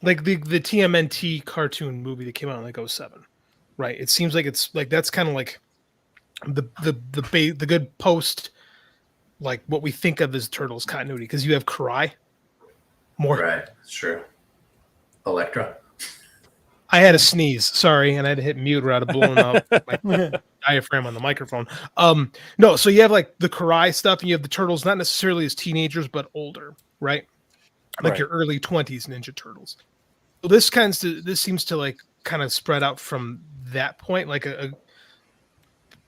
the TMNT cartoon movie that came out in like 07. Right. It seems like it's like that's kind of like the good post, like what we think of as Turtles continuity, because you have Karai. Right. It's true. Elektra. I had a sneeze, sorry, and I had to hit mute or I'd have blown out my diaphragm on the microphone. No, so you have like the Karai stuff, and you have the Turtles not necessarily as teenagers, but older, right? Like your early 20s Ninja Turtles. So this seems to like kind of spread out from that point, like a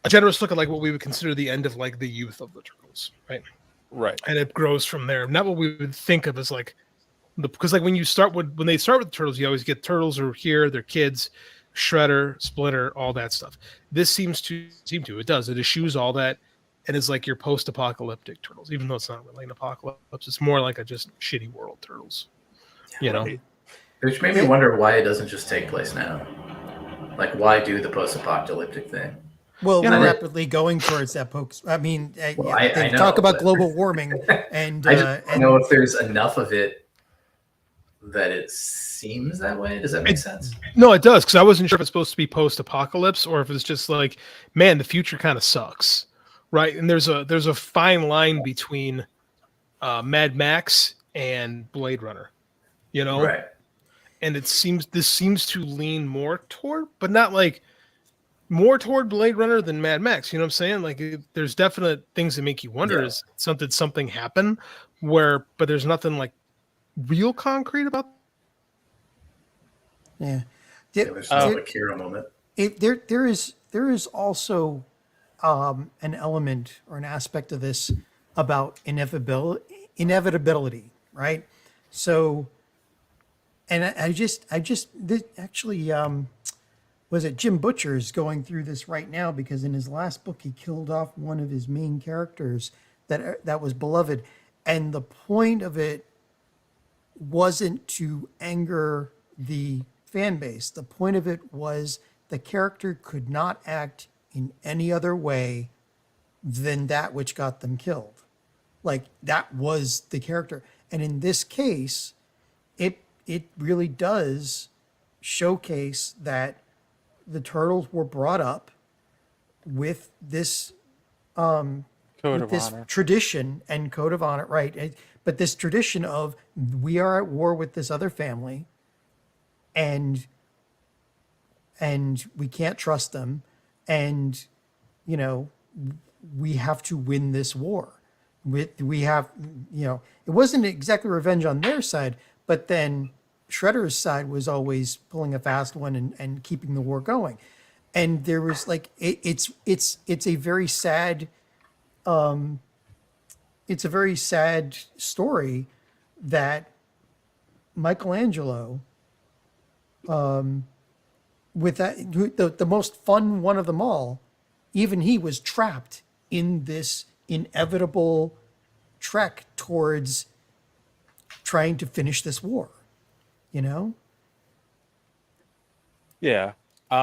generous look at like what we would consider the end of like the youth of the Turtles, right? Right. And it grows from there. Not what we would think of as like because like when they start with the Turtles, you always get Turtles are here, they're kids, Shredder, Splinter, all that stuff. This seems to it eschews all that and is like your post-apocalyptic Turtles, even though it's not really an apocalypse. It's more like a just shitty world Turtles, you know. Which made me wonder why it doesn't just take place now. Like, why do the post-apocalyptic thing? Well, we're rapidly going towards that. I mean, they know, talk about global warming, and I just don't know if there's enough of it that it seems that way. Does that make sense? No, it does, because I wasn't sure if it's supposed to be post-apocalypse or if it's just like, man, the future kind of sucks, right? And there's a fine line between Mad Max and Blade Runner, you know, right? And this seems to lean more toward, but not like more toward Blade Runner than Mad Max. You know what I'm saying? Like, there's definite things that make you wonder: is something happen? But there's nothing like real concrete about. Yeah, there's no Akira moment. There is also an element or an aspect of this about inevitability, right? So. And was it Jim Butcher is going through this right now, because in his last book he killed off one of his main characters that was beloved, and the point of it wasn't to anger the fan base. The point of it was the character could not act in any other way than that which got them killed. Like, that was the character, and in this case, it really does showcase that the Turtles were brought up with this tradition and code of honor, right? But this tradition of we are at war with this other family, and we can't trust them, and we have to win this war. We have, it wasn't exactly revenge on their side, but then Shredder's side was always pulling a fast one and keeping the war going. And there was like, it's a very sad, story that Michelangelo, with that, the most fun one of them all, even he was trapped in this inevitable trek towards trying to finish this war, Yeah. He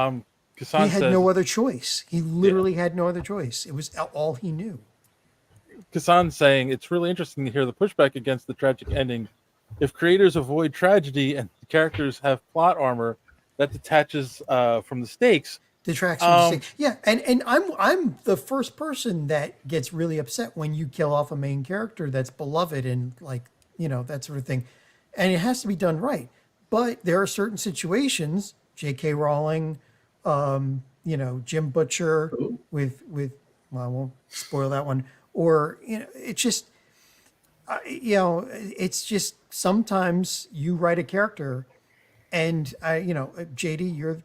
had no other choice. He literally had no other choice. It was all he knew. Kassan's saying it's really interesting to hear the pushback against the tragic ending. If creators avoid tragedy and the characters have plot armor that detaches from the stakes, detracts from the stakes. Yeah, and I'm the first person that gets really upset when you kill off a main character that's beloved and that sort of thing, and it has to be done right. But there are certain situations, J.K. Rowling, Jim Butcher with well, I won't spoil that one, or it's just it's just sometimes you write a character, and JD,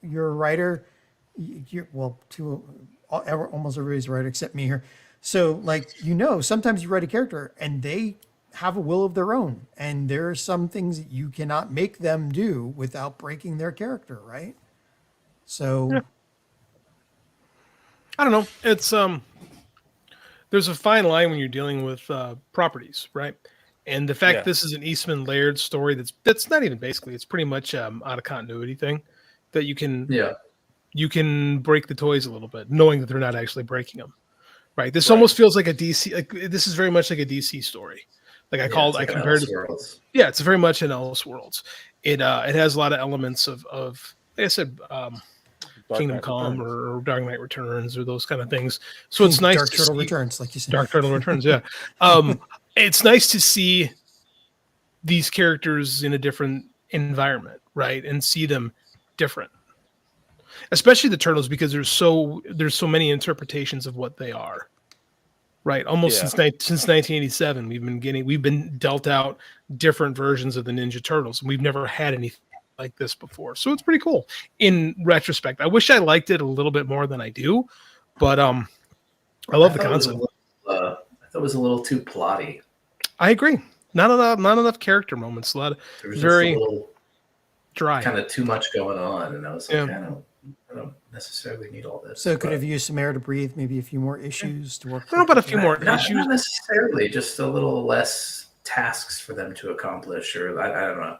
you're a writer. Almost everybody's a writer except me here. So, sometimes you write a character and they have a will of their own, and there are some things that you cannot make them do without breaking their character, right? So, yeah. I don't know. It's there's a fine line when you're dealing with properties, right? And the fact this is an Eastman Laird story that's not even basically, it's pretty much out of continuity thing that you can break the toys a little bit, knowing that they're not actually breaking them. Right. This almost feels like a DC. Like this is very much like a DC story. Like I compared it. Yeah, it's very much an Elseworlds. It has a lot of elements of like I said, Kingdom Come or Dark Knight Returns or those kind of things. So it's nice. Dark Turtle Returns, like you said. Dark Turtle Returns. Yeah. It's nice to see these characters in a different environment, right, and see them different. Especially the Turtles, because there's so many interpretations of what they are, right? Almost since 1987, we've been dealt out different versions of the Ninja Turtles, and we've never had anything like this before. So it's pretty cool. In retrospect, I wish I liked it a little bit more than I do, but I love the concept. I thought it was a little too plotty. I agree. Not enough character moments. There was very dry. Kind of too much going on, and I was like, I don't necessarily need all this. So could have used some air to breathe, maybe a few more issues to work. I don't know about a few more issues. Not necessarily, just a little less tasks for them to accomplish, or I don't know.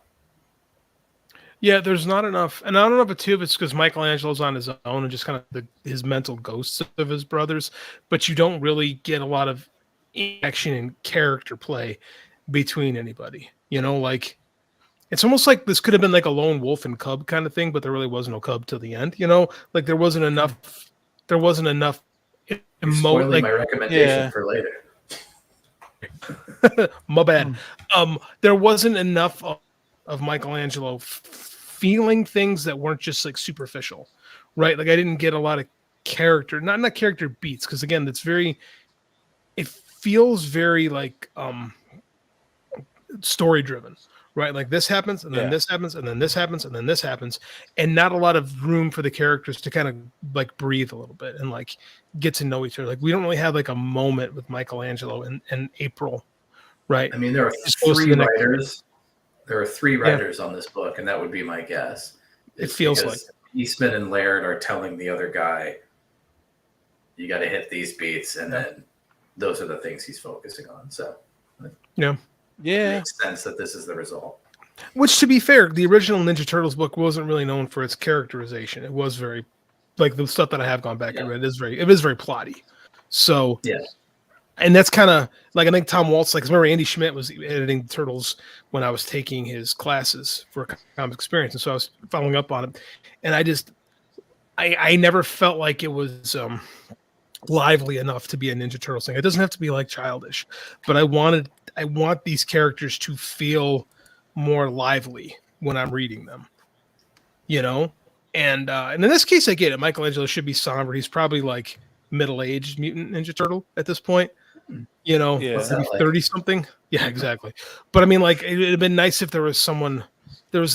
Yeah, there's not enough, and I don't know if it's because Michelangelo's on his own and just kind of his mental ghosts of his brothers, but you don't really get a lot of action and character play between anybody. It's almost like this could have been like a lone wolf and cub kind of thing, but there really was no cub till the end. Like there wasn't enough. Spoiling my recommendation for later. My bad. There wasn't enough of Michelangelo feeling things that weren't just like superficial, right? Like I didn't get a lot of character, not character beats, because again, it feels very like story driven. Right, like this happens, and then this happens, and then this happens, and then this happens, and not a lot of room for the characters to kind of like breathe a little bit and like get to know each other. Like we don't really have like a moment with Michelangelo and April, right? I mean, there are three writers. There are three writers on this book, and that would be my guess. It feels like Eastman and Laird are telling the other guy, "You got to hit these beats," and then those are the things he's focusing on. So, it makes sense that this is the result. Which, to be fair, the original Ninja Turtles book wasn't really known for its characterization. It was very, like the stuff that I have gone back and read, it is very plotty. So, and that's kind of like, I think Tom Waltz, like, remember Andy Schmidt was editing the Turtles when I was taking his classes for comic experience, and so I was following up on it, and I never felt like it was lively enough to be a Ninja Turtles thing. It doesn't have to be like childish, but I want these characters to feel more lively when I'm reading them, and in this case I get it. Michelangelo should be somber. He's probably like middle-aged mutant Ninja Turtle at this point, maybe 30 something. Yeah, exactly. But I mean, like, it'd have been nice if there was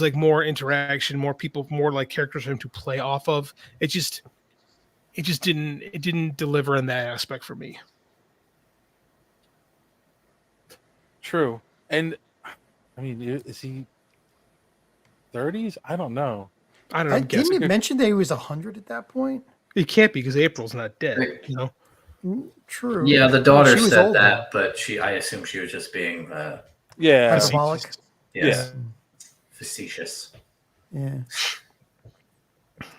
like more interaction, more people, more like characters for him to play off of. It just didn't deliver in that aspect for me. True. And I mean, is he 30s? I don't know. Didn't you mention that he was 100 at that point? He can't be, because April's not dead. True. Yeah, the daughter said that, but I assume she was just being hyperbolic. Yes. Facetious. Yeah.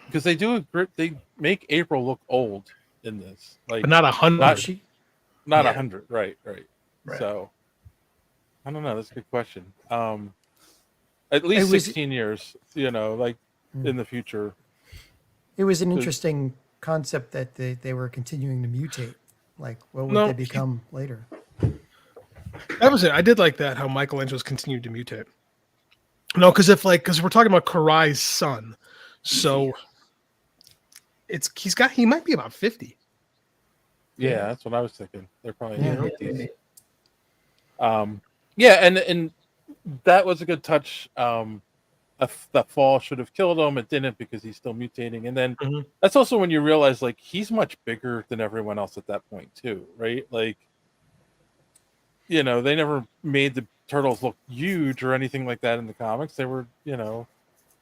Because they make April look old in this, like, but not 100. Not 100, right. So I don't know. That's a good question. At least 16 years, in the future. It was an interesting concept that they were continuing to mutate. Like, what would they become later? That was it. I did like that, how Michelangelo's continued to mutate. No, because we're talking about Karai's son, so he might be about 50. Yeah, that's what I was thinking. They're probably in their 50s. Yeah, and that was a good touch. That fall should have killed him. It didn't because he's still mutating. And then that's also when you realize like he's much bigger than everyone else at that point too, right? Like, you know, they never made the turtles look huge or anything like that in the comics. They were, you know,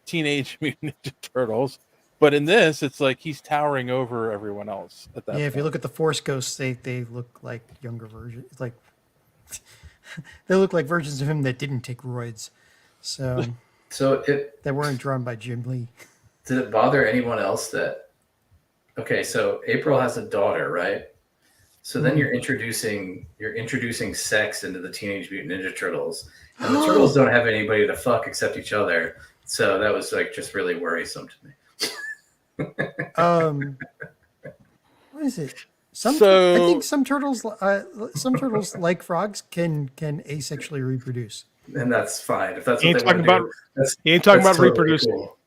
Teenage Mutant Ninja Turtles. But in this, it's like he's towering over everyone else at that point. If you look at the Force Ghosts, they look like younger versions. Like they look like versions of him that didn't take roids. So they weren't drawn by Jim Lee. Did it bother anyone else that? Okay, so April has a daughter, right? So then you're introducing sex into the Teenage Mutant Ninja Turtles, and the turtles don't have anybody to fuck except each other. So that was like just really worrisome to me. What is it? I think some turtles like frogs can asexually reproduce, and that's fine if that's he what ain't they talking want about. to do. He ain't talking about totally reproducing. Cool.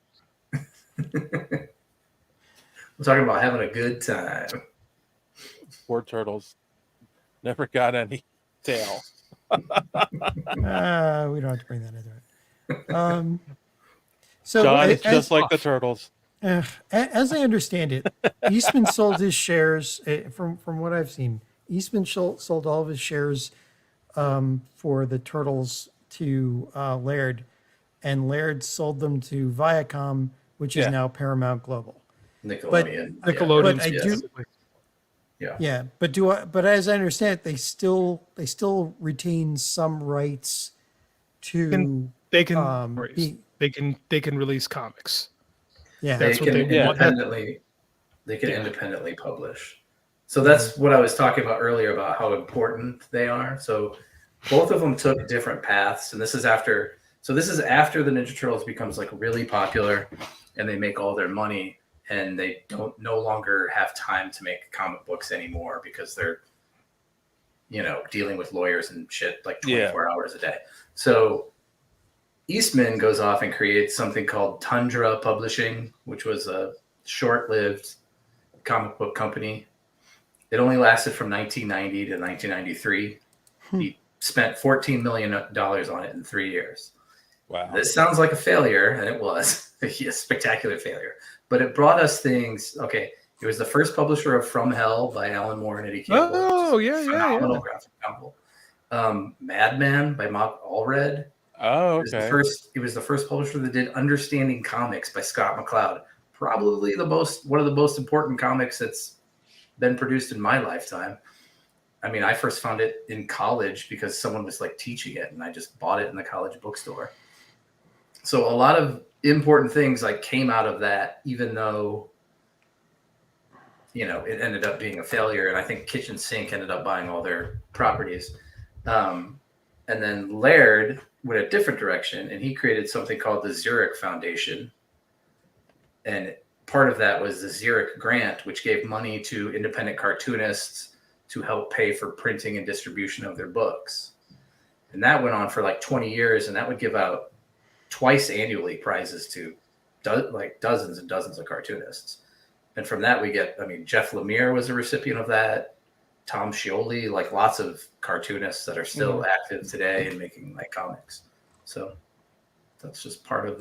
I'm talking about having a good time. Poor turtles never got any tail. we don't have to bring that into it. So John is just like the turtles. As I understand it, Eastman sold his shares from what I've seen. Eastman sold all of his shares for the Turtles to Laird, and Laird sold them to Viacom, which is now Paramount Global. Nickelodeon. But as I understand it, they still retain some rights to they can release comics. Yeah, they can independently publish. So that's what I was talking about earlier about how important they are. So both of them took different paths, and this is after the Ninja Turtles becomes like really popular, and they make all their money, and they no longer have time to make comic books anymore because they're, you know, dealing with lawyers and shit like 24 hours a day. So Eastman goes off and creates something called Tundra Publishing, which was a short-lived comic book company. It only lasted from 1990 to 1993. He spent $14 million on it in 3 years. Wow. This sounds like a failure, and it was a spectacular failure. But it brought us things. Okay, it was the first publisher of From Hell by Alan Moore and Eddie Campbell. Phenomenal graphic novel. Madman by Mark Allred. Oh, okay. It was the first publisher that did Understanding Comics by Scott McCloud. Probably one of the most important comics that's been produced in my lifetime. I mean, I first found it in college because someone was like teaching it, and I just bought it in the college bookstore. So a lot of important things like came out of that, even though, you know, it ended up being a failure. And I think Kitchen Sink ended up buying all their properties. And then Laird went a different direction, and he created something called the Zurich Foundation. And part of that was the Zurich Grant, which gave money to independent cartoonists to help pay for printing and distribution of their books. And that went on for like 20 years, and that would give out twice annually prizes to dozens and dozens of cartoonists. And from that we get, I mean, Jeff Lemire was a recipient of that. Tom Scioli, like lots of cartoonists that are still active today and making like comics. So that's just part of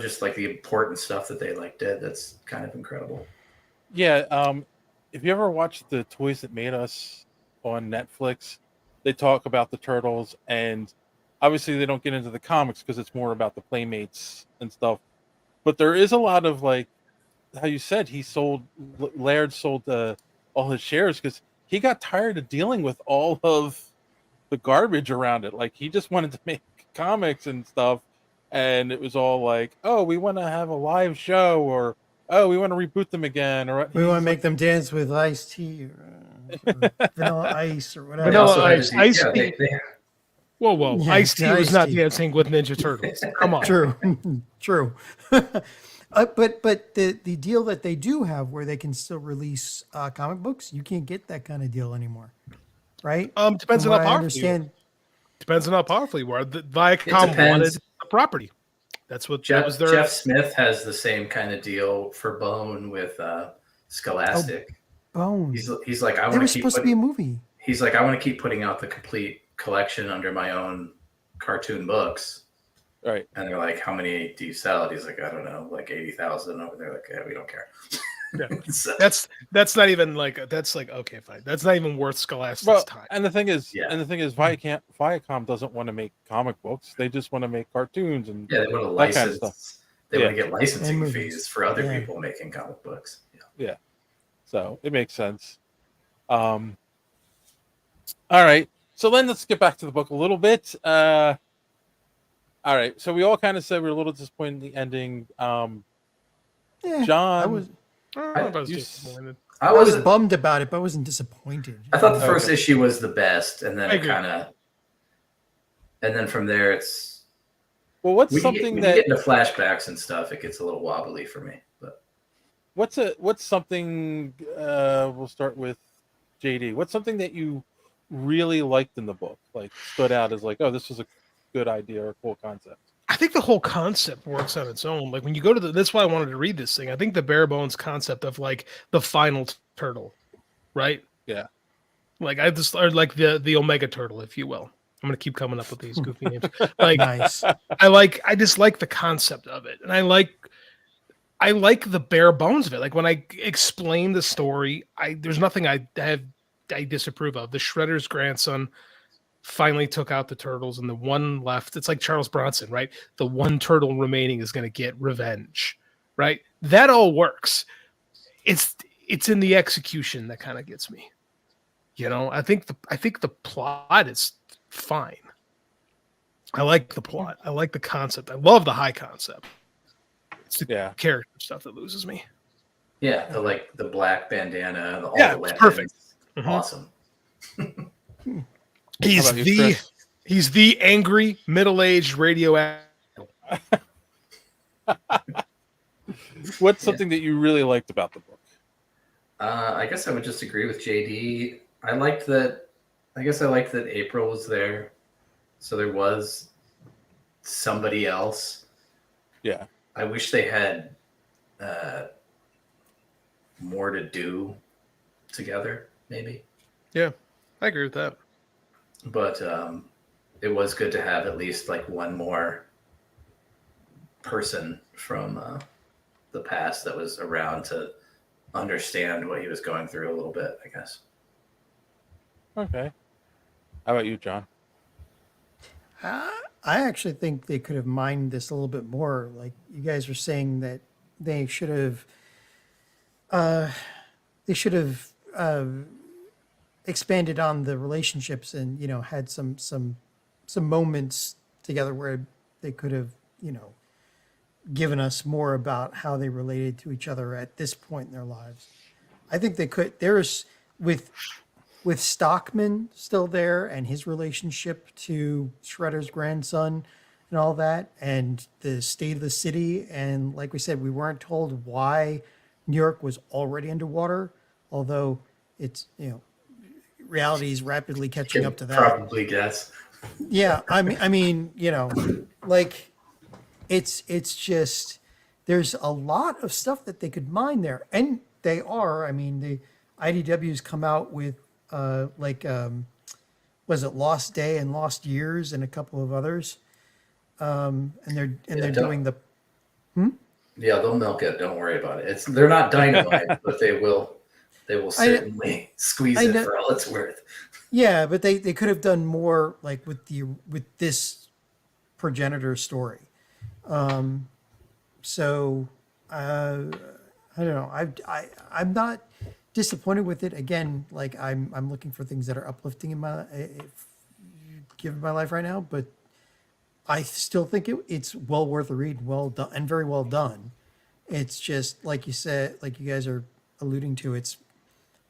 just like the important stuff that they like did. That's kind of incredible. Yeah. If you ever watched the Toys That Made Us on Netflix, they talk about the Turtles, and obviously they don't get into the comics because it's more about the Playmates and stuff. But there is a lot of like how you said Laird sold all his shares because he got tired of dealing with all of the garbage around it. Like he just wanted to make comics and stuff, and it was all like, oh, we want to have a live show, or oh, we want to reboot them again, or we want to make them dance with iced tea or vanilla ice or whatever. Vanilla ice. Whoa. Yeah, Ice T was not Ice-T. dancing with Ninja Turtles. Come on. True. But the deal that they do have where they can still release comic books, you can't get that kind of deal anymore, right? Depends on how powerful you are. Depends on how powerful you are. The Viacom wanted the property. That's what Jeff Smith has the same kind of deal for Bone with Scholastic. Bone. He's like, I want to keep. There was supposed to be a movie. he's like, I want to keep putting out the complete collection under my own cartoon books. Right. And they're like, how many do you sell? And he's like, I don't know, like 80,000 over there. Like, yeah, we don't care. Yeah. So, That's not even like that's like okay, fine. That's not even worth Scholastic's Well, time. and the thing is, Viacom doesn't want to make comic books. They just want to make cartoons and yeah, they want to that kind of license. stuff. They Yeah. want to get licensing And fees for other Yeah. people making comic books. Yeah. So it makes sense. All right. So then let's get back to the book a little bit. All right. So we all kind of said we were a little disappointed in the ending. Yeah, John, I was I was you disappointed. I I was wasn't. bummed about it, but I wasn't disappointed. I thought the first Okay. issue was the best, and then I it agree. kind of, and then from there it's. well, what's When something you that get into flashbacks and stuff, it gets a little wobbly for me. But what's something we'll start with JD. What's something that you really liked in the book, like stood out as like, oh, this was a good idea or cool concept? I think the whole concept works on its own. Like when you go to that's why I wanted to read this thing. I think the bare bones concept of like the final turtle, right? Yeah. Like I just or like the Omega turtle, if you will. I'm gonna keep coming up with these goofy names. Like Nice. I just like the concept of it, and I like the bare bones of it. Like when I explain the story, there's nothing I disapprove of. The Shredder's grandson finally took out the turtles, and the one left. It's like Charles Bronson, right? The one turtle remaining is going to get revenge, right? That all works. It's in the execution that kind of gets me. You know, I think the plot is fine. I like the plot. I like the concept. I love the high concept. It's the character stuff that loses me. yeah, the black bandana, all Yeah, the it's weapons, perfect. Mhm. awesome. He's How about you, Chris? he's the angry middle-aged radioactive. What's something that you really liked about the book? I guess I would just agree with JD. I liked that. I guess I liked that April was there, so there was somebody else. Yeah. I wish they had more to do together, maybe. Yeah, I agree with that. But it was good to have at least like one more person from the past that was around to understand what he was going through a little bit, I guess. Okay. How about you, John? I actually think they could have mined this a little bit more. Like you guys were saying that they should have expanded on the relationships and, you know, had some moments together where they could have, you know, given us more about how they related to each other at this point in their lives. I think they could. There's with Stockman still there and his relationship to Shredder's grandson and all that, and the state of the city. And like we said, we weren't told why New York was already underwater, although it's, you know, reality is rapidly catching up to that. Probably guess. Yeah, I mean, you know, like it's just there's a lot of stuff that they could mine there, and they are. I mean, the IDW's come out with was it Lost Day and Lost Years and a couple of others, and they're doing the. Yeah, they'll milk it. Don't worry about it. They're not dynamite, but they will certainly squeeze it for all it's worth. Yeah, but they could have done more like with this progenitor story. So I don't know. I'm not disappointed with it. Again, like I'm looking for things that are uplifting in my given my life right now, but I still think it's well worth a read, well done, and very well done. It's just like you said, like you guys are alluding to, it's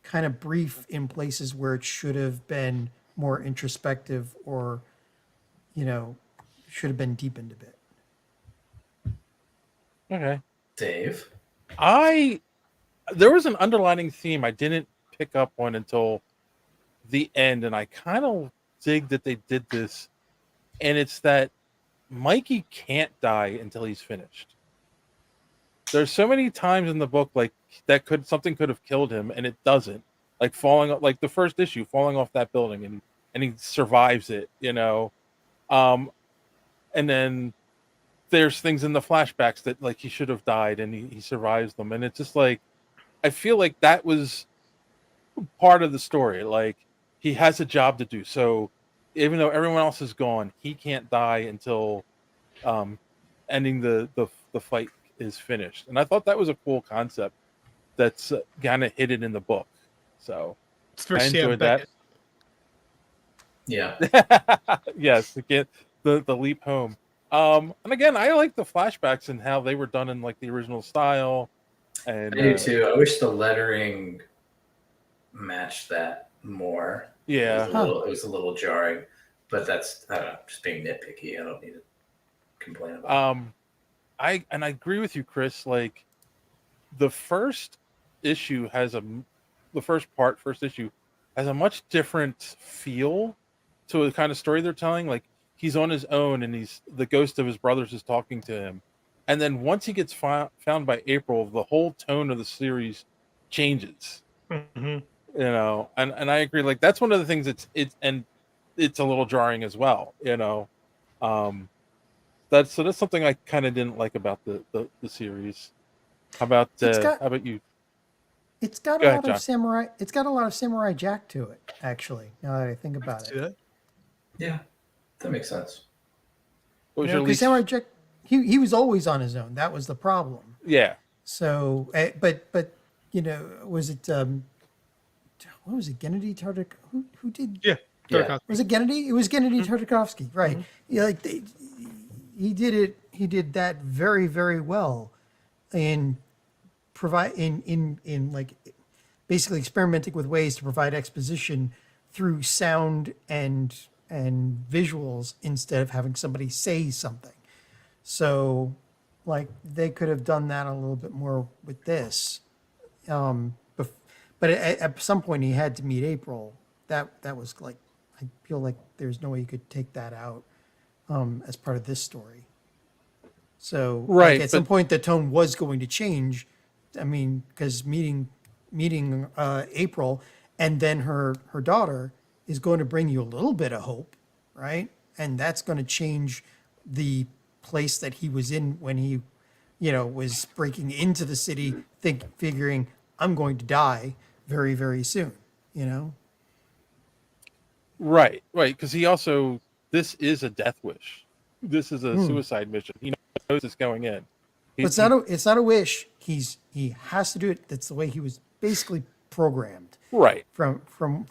kind of brief in places where it should have been more introspective, or, you know, should have been deepened a bit. Okay. Dave? There was an underlining theme I didn't pick up on until the end, and I kind of dig that they did this, and it's that Mikey can't die until he's finished. There's so many times in the book like that something could have killed him, and it doesn't. like falling, like the first issue, falling off that building, and he survives it, and then there's things in the flashbacks that like he should have died, and he survives them, and it's just like I feel like that was part of the story. Like he has a job to do, so even though everyone else is gone, he can't die until ending the fight is finished. And I thought that was a cool concept that's kind of hidden in the book. So I enjoyed that. Yeah. Yes, again, the leap home. And again, I like the flashbacks and how they were done in like the original style. And I do too. I wish the lettering matched that more. Yeah, it was a little jarring, but that's, I don't know, just being nitpicky. I don't need to complain about it. I agree with you, Chris. Like the first issue first issue has a much different feel to the kind of story they're telling. Like he's on his own, and the ghost of his brothers is talking to him. And then once he gets found by April, the whole tone of the series changes. Mm-hmm. And I agree. Like that's one of the things it's a little jarring as well. That's something I kind of didn't like about the series. How about you? It's got a lot of samurai. It's got a lot of Samurai Jack to it, actually. Now that I think about it. Yeah, that makes sense. What was your least... Samurai Jack? He was always on his own. That was the problem. Yeah. So, but was it what was it? Gennady Tartak? Who did? Yeah. Yeah. Was it Gennady? It was Gennady Tartakovsky, right? Mm-hmm. Yeah, like he did it. He did that very, very well, in like basically experimenting with ways to provide exposition through sound and visuals instead of having somebody say something. So, like they could have done that a little bit more with this. But at some point he had to meet April. That was like, I feel like there's no way you could take that out as part of this story. So right, at some point the tone was going to change. I mean, because meeting April and then her daughter is going to bring you a little bit of hope, right? And that's going to change the place that he was in when he, was breaking into the city, figuring I'm going to die very, very soon, Right, because he also, this is a death wish. This is a suicide mission. He knows it's going in. It's not a wish. He has to do it. That's the way he was basically programmed. Right. From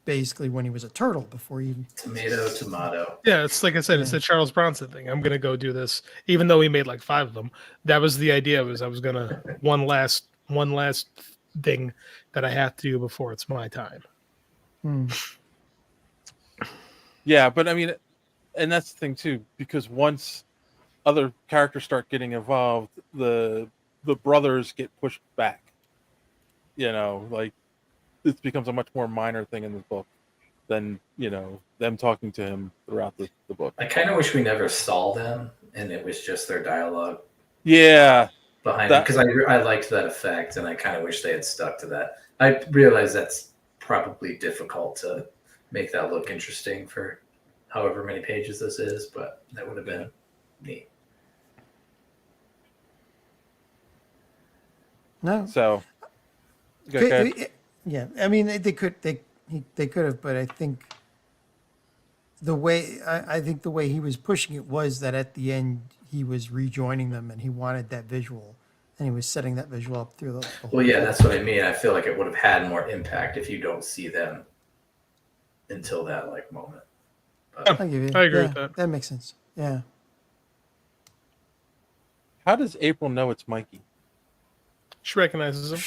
basically when he was a turtle before he tomato. Yeah, it's like I said, it's the Charles Bronson thing. I'm gonna go do this, even though he made like 5 of them. That was the idea. I was gonna one last thing that I have to do before it's my time. Yeah, but I mean, and that's the thing too, because once other characters start getting involved, the brothers get pushed back. Like it becomes a much more minor thing in the book than them talking to him throughout the book. I kind of wish we never saw them and it was just their dialogue. Yeah, behind it, because I liked that effect, and I kind of wish they had stuck to that. I realize that's probably difficult to make that look interesting for however many pages this is, but that would have been neat. No. So, yeah. I mean, they could have, but I think the way he was pushing it was that at the end he was rejoining them, and he wanted that visual, and he was setting that visual up through the whole Well, yeah, that's what I mean. I feel like it would have had more impact if you don't see them until that moment. I agree with that. That makes sense. Yeah. How does April know it's Mikey? She recognizes him.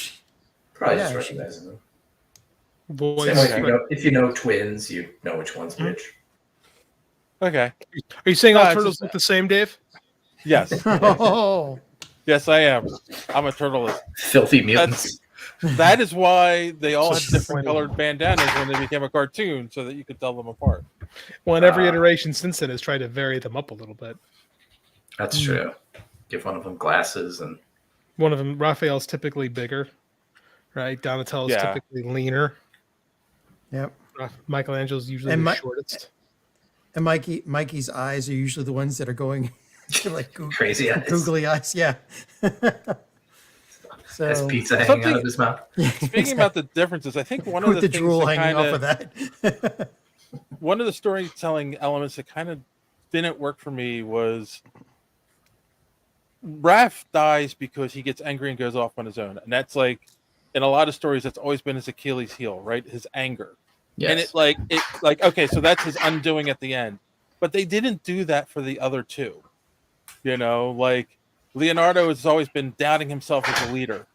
Probably just recognizes him. Voice. If you know twins, you know which one's which. Okay. Are you saying all turtles look the same, Dave? Yes. Oh. Yes, I am. I'm a turtleist. Filthy mutants. That is why they all had different colored bandanas when they became a cartoon, so that you could tell them apart. Well, and every iteration since then has tried to vary them up a little bit. That's true. Give one of them glasses, and one of them, Raphael's typically bigger. right? Donatello's Yeah. typically leaner. Yep. Michelangelo's usually And the shortest. And Mikey's eyes are usually the ones that are going like Crazy eyes. googly eyes. Yeah. So Has pizza hanging out of his mouth. Speaking about the differences, I think one of with the the things drool that hanging kinda, off of that. one of the storytelling elements that kind of didn't work for me was Raph dies because he gets angry and goes off on his own, and that's like in a lot of stories that's always been his Achilles heel, right? His anger. Yes. And it like okay, so that's his undoing at the end. But they didn't do that for the other two. You know, like Leonardo has always been doubting himself as a leader,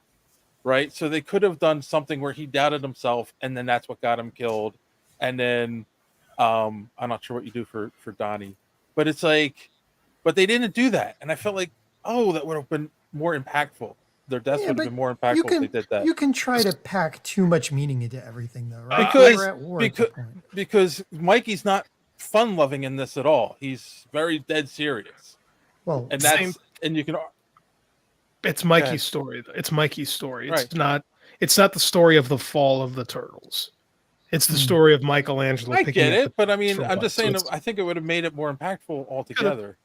right? So they could have done something where he doubted himself, and then that's what got him killed. And then I'm not sure what you do for Donnie, but it's like, but they didn't do that, and I felt like, oh, that would have been more impactful. Their deaths would have been more impactful if they did that. You can try to pack too much meaning into everything, though, right? Because We're at war at that point. because Mikey's not fun loving in this at all. He's very dead serious. Well, And that's and you can. It's Mikey's story. It's Mikey's story. It's Right. not. It's not the story of the fall of the turtles. It's the story of Michelangelo. I picking get up it, the but I mean, from I'm what. just So saying. it's- I think it would have made it more impactful altogether.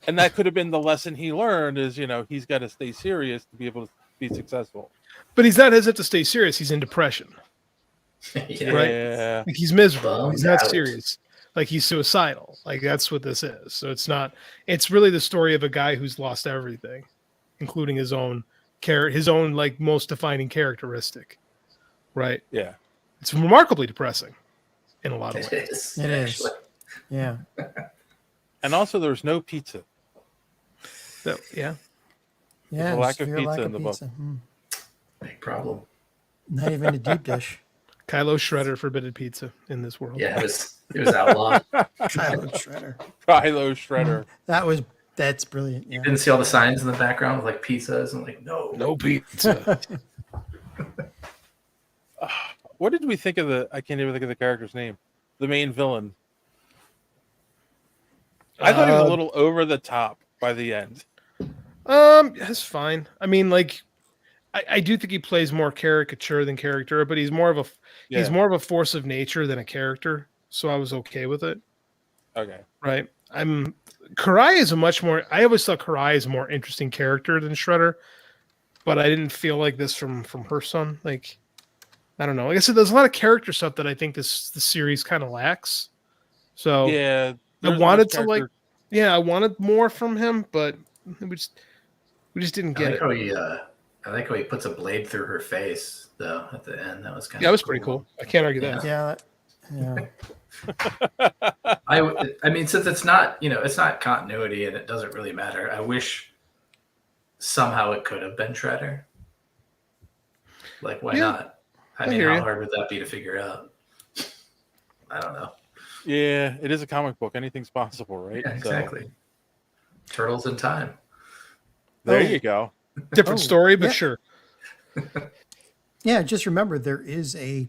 And that could have been the lesson he learned: is he's got to stay serious to be able to be successful. But he's not hesitant to stay serious. He's in depression. Yeah. Right? Yeah. Like he's miserable. Bummed He's not out. serious. Like he's suicidal. Like that's what this is. So it's not. It's really the story of a guy who's lost everything, including his own his own like most defining characteristic. Right. Yeah. It's remarkably depressing, in a lot of It ways. is. It is. actually. Yeah. And also, there's no pizza. So, yeah. Yeah. a lack of severe pizza in the book. pizza. Hmm. Big problem. Not even a deep dish. Kylo Shredder forbidden pizza in this world. Yeah, it was outlawed. Kylo Shredder. Kylo Shredder. That's brilliant. Yeah. Didn't see all the signs in the background with like pizzas and like no pizza. What did we think of I can't even think of the character's name. The main villain. I thought he was a little over the top by the end. That's fine. I mean, like, I do think he plays more caricature than character, but he's more of a force of nature than a character. So I was okay with it. Okay. Right. Karai is I always thought Karai is a more interesting character than Shredder, but I didn't feel like this from her son. Like, I don't know. Like I said, there's a lot of character stuff that I think the series kind of lacks. So Yeah. I wanted to I wanted more from him, but we just didn't get it. I like how he puts a blade through her face though at the end. That was kind of That was pretty cool. I can't argue that. Yeah. Yeah. I mean, since it's not continuity and it doesn't really matter. I wish somehow it could have been Shredder. Like, why not? I mean, how hard would that be to figure out? I don't know. Yeah, it is a comic book. Anything's possible, right? Yeah, exactly. Turtles in time. There you go. Different story, but sure. Yeah, just remember there is a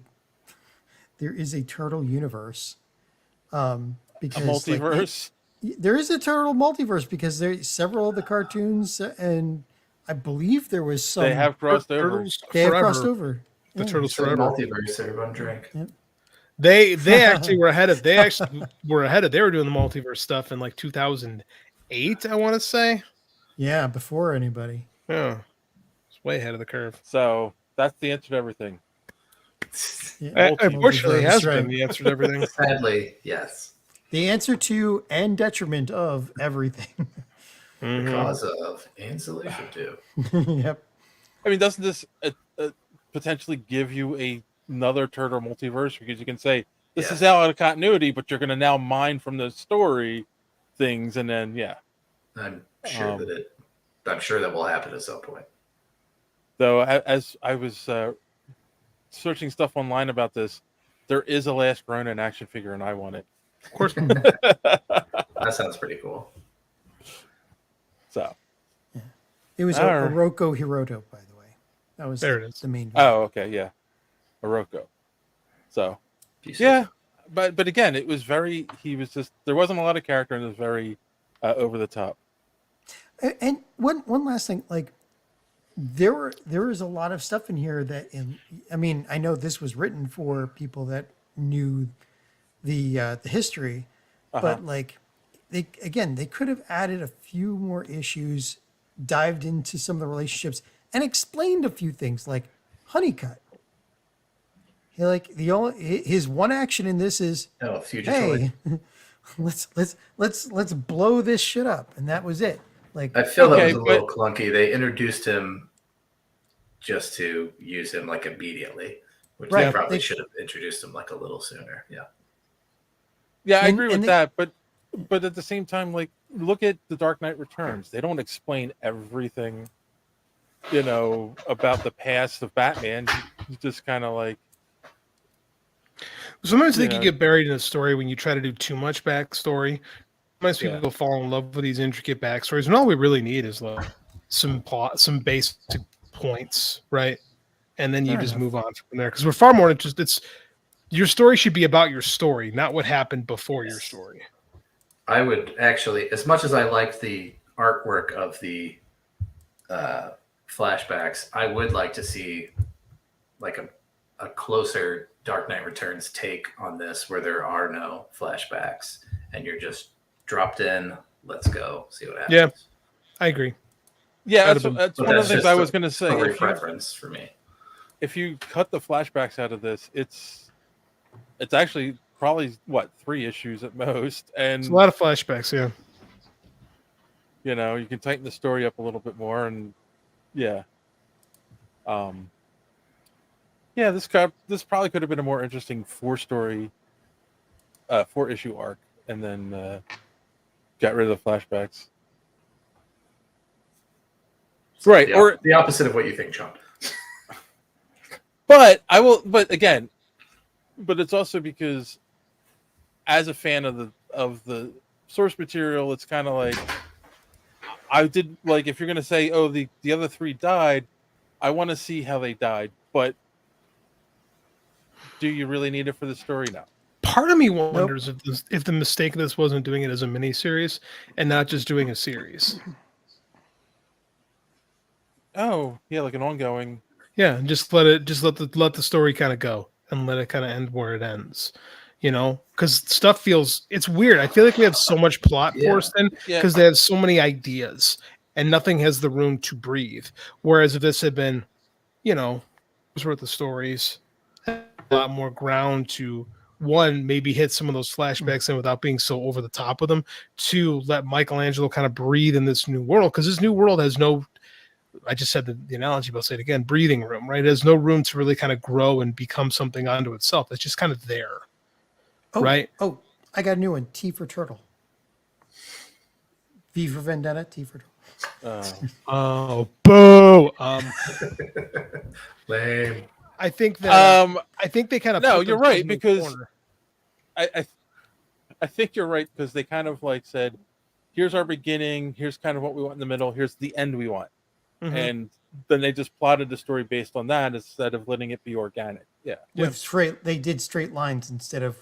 turtle universe. Because A multiverse. there is a turtle multiverse because there's several of the cartoons, and I believe there was some. They have crossed over. They have crossed over. The Yeah. Turtles So Forever. multiverse, everyone drink. Yep. They actually were ahead of. They were doing the multiverse stuff in like 2008. I want to say. Yeah, before anybody. Yeah, it's way ahead of the curve. So that's the answer to everything. Yeah. Unfortunately, it Multiverse, has right. been the answer to everything. Sadly, yes. The answer to and detriment of everything. Because of and solution to. Yep. I mean, doesn't this potentially give you another turtle multiverse? Because you can say this is out of continuity, but you're going to now mine from the story things, and then I'm sure I'm sure that will happen at some point. Though, as I was searching stuff online about this, there is a Last Ronin action figure, and I want it. Of course. That sounds pretty cool. So, It was Oroko Hiroto, by the way. That was There it is. the main. oh, okay, yeah, Oroko. So, yeah, but again, it was very. He was just there wasn't a lot of character, and it was very over the top. And one last thing, like there is a lot of stuff in here that I mean, I know this was written for people that knew the history, but like they could have added a few more issues, dived into some of the relationships, and explained a few things like Honeycutt. His one action in this is hey, let's blow this shit up, and that was it. Like, I feel that was a little clunky. They introduced him just to use him like immediately, which they probably should have introduced him like a little sooner. Yeah. Yeah, I agree with that, but at the same time, like, look at The Dark Knight Returns. They don't explain everything, about the past of Batman. You just kind of like. Sometimes I think you get buried in a story when you try to do too much backstory. Sometimes people fall in love with these intricate backstories, and all we really need is like some plot, some basic points, right? And then you just move on from there, because we're far more interested. Your story should be about your story, not what happened before your story. I would actually, as much as I liked the artwork of the flashbacks, I would like to see like a closer Dark Knight Returns take on this, where there are no flashbacks and you're just dropped in. Let's go see what happens. Yeah, I agree. Yeah, that's one of the things I was going to say. A preference for me. If you cut the flashbacks out of this, it's actually probably 3 issues at most, and it's a lot of flashbacks. Yeah, you can tighten the story up a little bit more, and this probably could have been a more interesting 4-issue arc, and then got rid of the flashbacks. Right, or the opposite of what you think, Sean. But it's also because, as a fan of the source material, it's kind of like if you're going to say, oh, the other 3 died, I want to see how they died, but do you really need it for the story now? Part of me wonders if the mistake of this wasn't doing it as a mini-series and not just doing a series. Oh, yeah, like an ongoing. Yeah, just let the story kind of go and let it kind of end where it ends. Because stuff it's weird. I feel like we have so much plot forced in because they have so many ideas and nothing has the room to breathe. Whereas if this had been, worth the stories, a lot more ground to, one, maybe hit some of those flashbacks in without being so over the top with them. 2, let Michelangelo kind of breathe in this new world, because this new world has no, I just said the analogy, but I'll say it again, breathing room, right? There's no room to really kind of grow and become something unto itself. It's just kind of there, right? Oh, I got a new one. T for turtle. V for Vendetta, T for turtle. Oh, boo! Lame. I think that I think they kind of no. You're right, because I think you're right, because they kind of like said, here's our beginning, here's kind of what we want in the middle, here's the end we want. Mm-hmm. And then they just plotted the story based on that instead of letting it be organic. Yeah. They did straight lines instead of,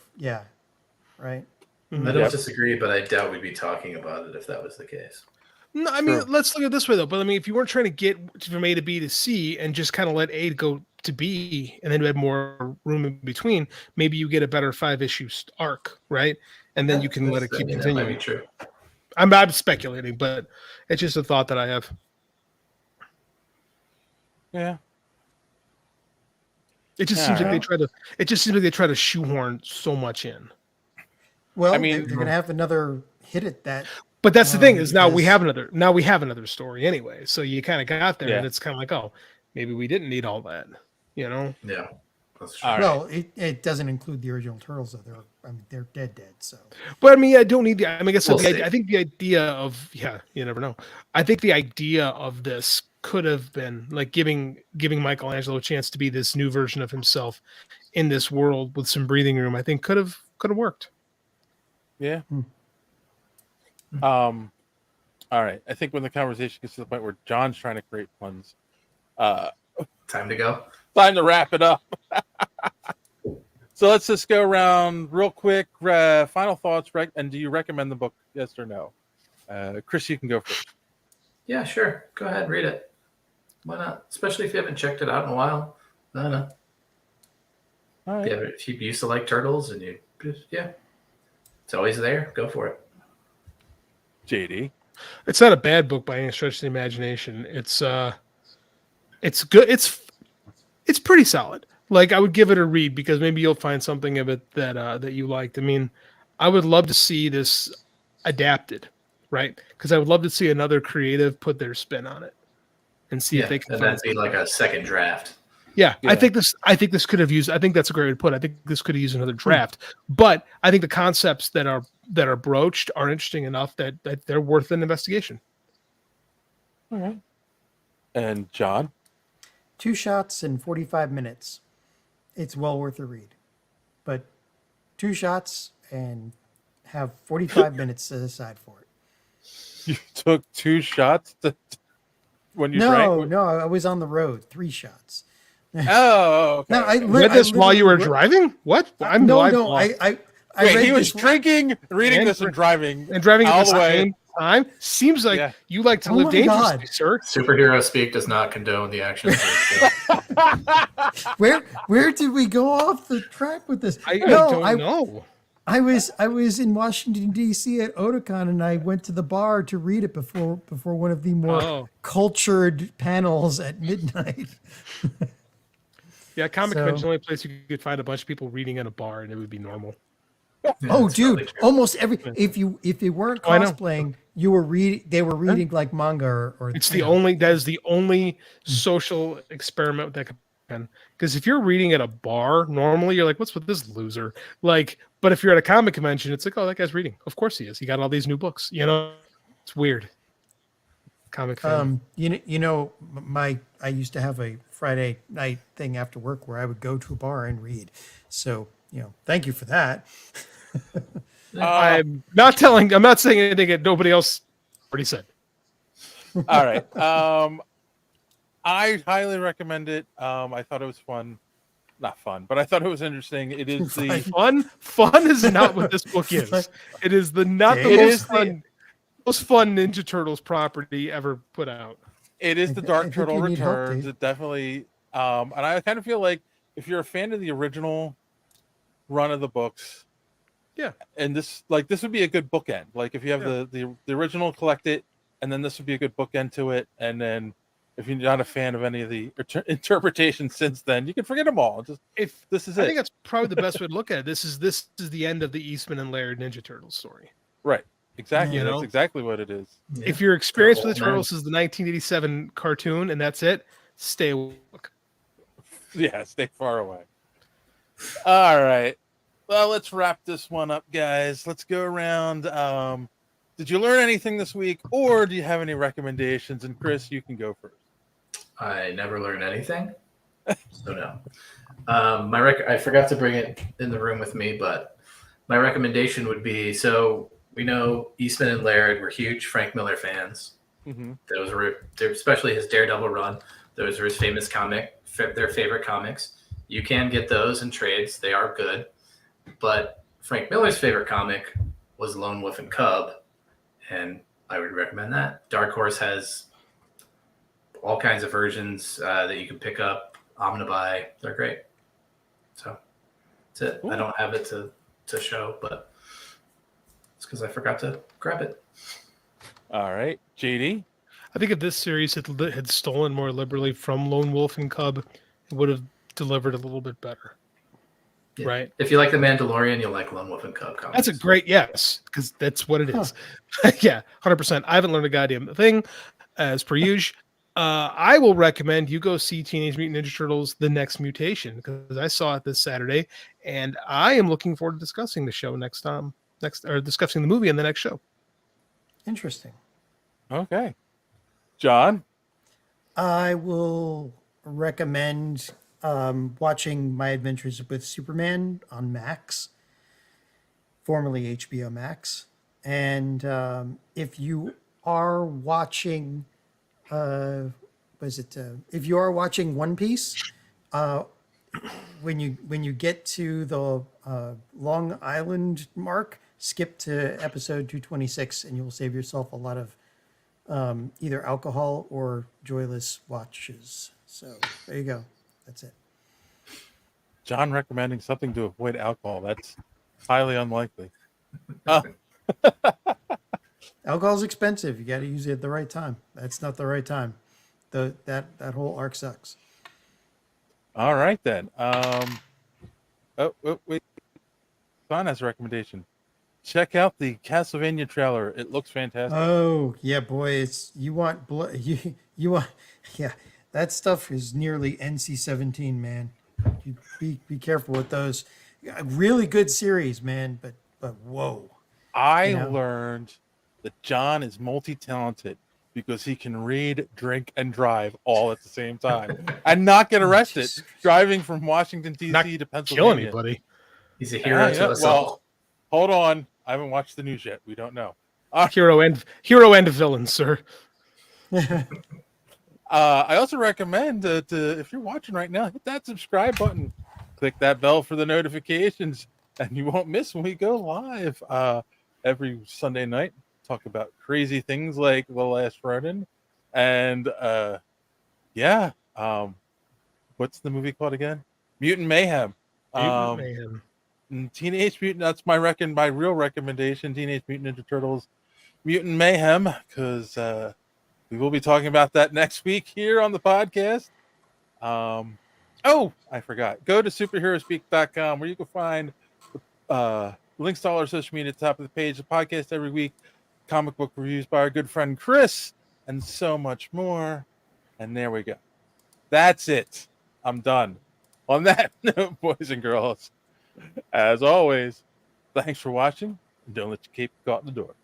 right? Mm-hmm. I don't disagree, but I doubt we'd be talking about it if that was the case. No, I mean, let's look at it this way, though. But I mean, if you weren't trying to get from A to B to C and just kind of let A go to B and then you had more room in between, maybe you get a better 5-issue arc, right? And then you can let it keep continuing. That might be true. I'm speculating, but it's just a thought that I have. Yeah. It just seems like they try to. It just seems like they try to shoehorn so much in. Well, I mean, they're going to have another hit at that. But that's the thing is now we have another story anyway. So you kind of got there, and it's kind of like, oh, maybe we didn't need all that, Yeah, that's true. Well, it doesn't include the original Turtles, though. They're dead. So. But I mean, I don't need the. I mean, I think the idea of you never know. I think the idea of this could have been like giving Michelangelo a chance to be this new version of himself in this world with some breathing room. I think could have worked. Yeah. All right. I think when the conversation gets to the point where John's trying to create puns, time to go. Time to wrap it up. So let's just go around real quick. Final thoughts, and do you recommend the book? Yes or no? Chris, you can go first. Yeah, sure. Go ahead, read it. Why not? Especially if you haven't checked it out in a while. No. All right. If you used to like turtles and you just, it's always there. Go for it. JD. It's not a bad book by any stretch of the imagination. It's good. It's pretty solid. Like, I would give it a read because maybe you'll find something of it that you liked. I mean, I would love to see this adapted, right? Because I would love to see another creative put their spin on it and see if they can. And that'd be like a second draft. Yeah, I think this could have used. I think that's a great way to put it. I think this could have used another draft. But I think the concepts that are broached are interesting enough that they're worth an investigation. All right. And John? 2 shots in 45 minutes. It's well worth a read. But 2 shots and have 45 minutes set aside for it. You took 2 shots when you No, drank? no, I was on the road. 3 shots. Oh, okay. No, I read this while you were driving? What? I Wait, read he was this drinking, reading this, and driving at all the the way. same time. Seems like you like to Oh live my dangerously, God. sir. Superhero speak does not condone the actions. Where did we go off the track with this? I don't know. I was in Washington D.C. at Otakon, and I went to the bar to read it before one of the more cultured panels at midnight. Yeah, Comic Convention is the only place you could find a bunch of people reading in a bar, and it would be normal. Oh, dude! Almost every if you weren't I know. cosplaying, you were reading. They were reading like manga or It's that is the only social experiment that can. Because if you're reading at a bar, normally you're like, "What's with this loser?" Like, but if you're at a comic convention, it's like, "Oh, that guy's reading. Of course he is. He got all these new books." You know, it's weird. Comic fan. I used to have a Friday night thing after work where I would go to a bar and read. So, thank you for that. I'm not saying anything that nobody else already said. All right. I highly recommend it. I thought it was fun. Not fun, but I thought it was interesting. It is the fun. Fun is not what this book is. It is the most fun Ninja Turtles property ever put out. It is the Dark Turtle you need help, Returns. Dave. It definitely, and I kind of feel like if you're a fan of the original run of the books, and this would be a good bookend. Like if you have the original, collect it, and then this would be a good bookend to it. And then if you're not a fan of any of the interpretations since then, you can forget them all. This is it. I think that's probably the best way to look at it. This is the end of the Eastman and Laird Ninja Turtles story. Right. Exactly. That's exactly what it is. Yeah. If your experience with the Turtles is the 1987 cartoon and that's it, stay away. Yeah, stay far away. All right. Well, let's wrap this one up, guys. Let's go around. Did you learn anything this week, or do you have any recommendations? And Chris, you can go first. I never learned anything, so no. I forgot to bring it in the room with me, but my recommendation would be we know Eastman and Laird were huge Frank Miller fans. Mm-hmm. Those were especially his Daredevil run. Those were his famous their favorite comics. You can get those in trades; they are good. But Frank Miller's favorite comic was Lone Wolf and Cub, and I would recommend that. Dark Horse has all kinds of versions that you can pick up, omnibuy. They're great. So that's it. Ooh. I don't have it to show, but it's because I forgot to grab it. All right, JD. I think if this series had stolen more liberally from Lone Wolf and Cub, it would have delivered a little bit better. Yeah. Right. If you like The Mandalorian, you'll like Lone Wolf and Cub comics. That's a great yes, because that's what it is. Yeah, 100%. I haven't learned a goddamn thing, as per usual. I will recommend you go see Teenage Mutant Ninja Turtles: The Next Mutation, because I saw it this Saturday, and I am looking forward to discussing the show discussing the movie in the next show. Interesting. Okay, John. I will recommend watching My Adventures with Superman on Max, formerly HBO Max. And if you are watching, if you are watching One Piece, when you get to the Long Island mark, skip to episode 226, and you will save yourself a lot of either alcohol or joyless watches. So there you go. That's it. John recommending something to avoid alcohol. That's highly unlikely. Alcohol's expensive. You got to use it at the right time. That's not the right time. That whole arc sucks. All right then. Wait. John has a recommendation. Check out the Castlevania trailer. It looks fantastic. Oh yeah, boy! It's you want blood. You want yeah. That stuff is nearly NC-17, man. You be careful with those. A really good series, man. But whoa. I learned that John is multi-talented because he can read, drink, and drive all at the same time and not get arrested driving from Washington, D.C. to Pennsylvania. Kill anybody. He's a hero to us all. Hold on. I haven't watched the news yet. We don't know. Hero and villain, sir. I also recommend that if you're watching right now, hit that subscribe button. Click that bell for the notifications, and you won't miss when we go live every Sunday night. Talk about crazy things like The Last Ronin. And what's the movie called again? Mutant Mayhem. Teenage Mutant, that's my real recommendation, Teenage Mutant Ninja Turtles, Mutant Mayhem, because we will be talking about that next week here on the podcast. I forgot. Go to superheroespeak.com where you can find links to all our social media at the top of the page, the podcast every week, comic book reviews by our good friend Chris, and so much more. And there we go. That's it. I'm done. On that note, boys and girls, as always, thanks for watching, and don't let your cape go out the door.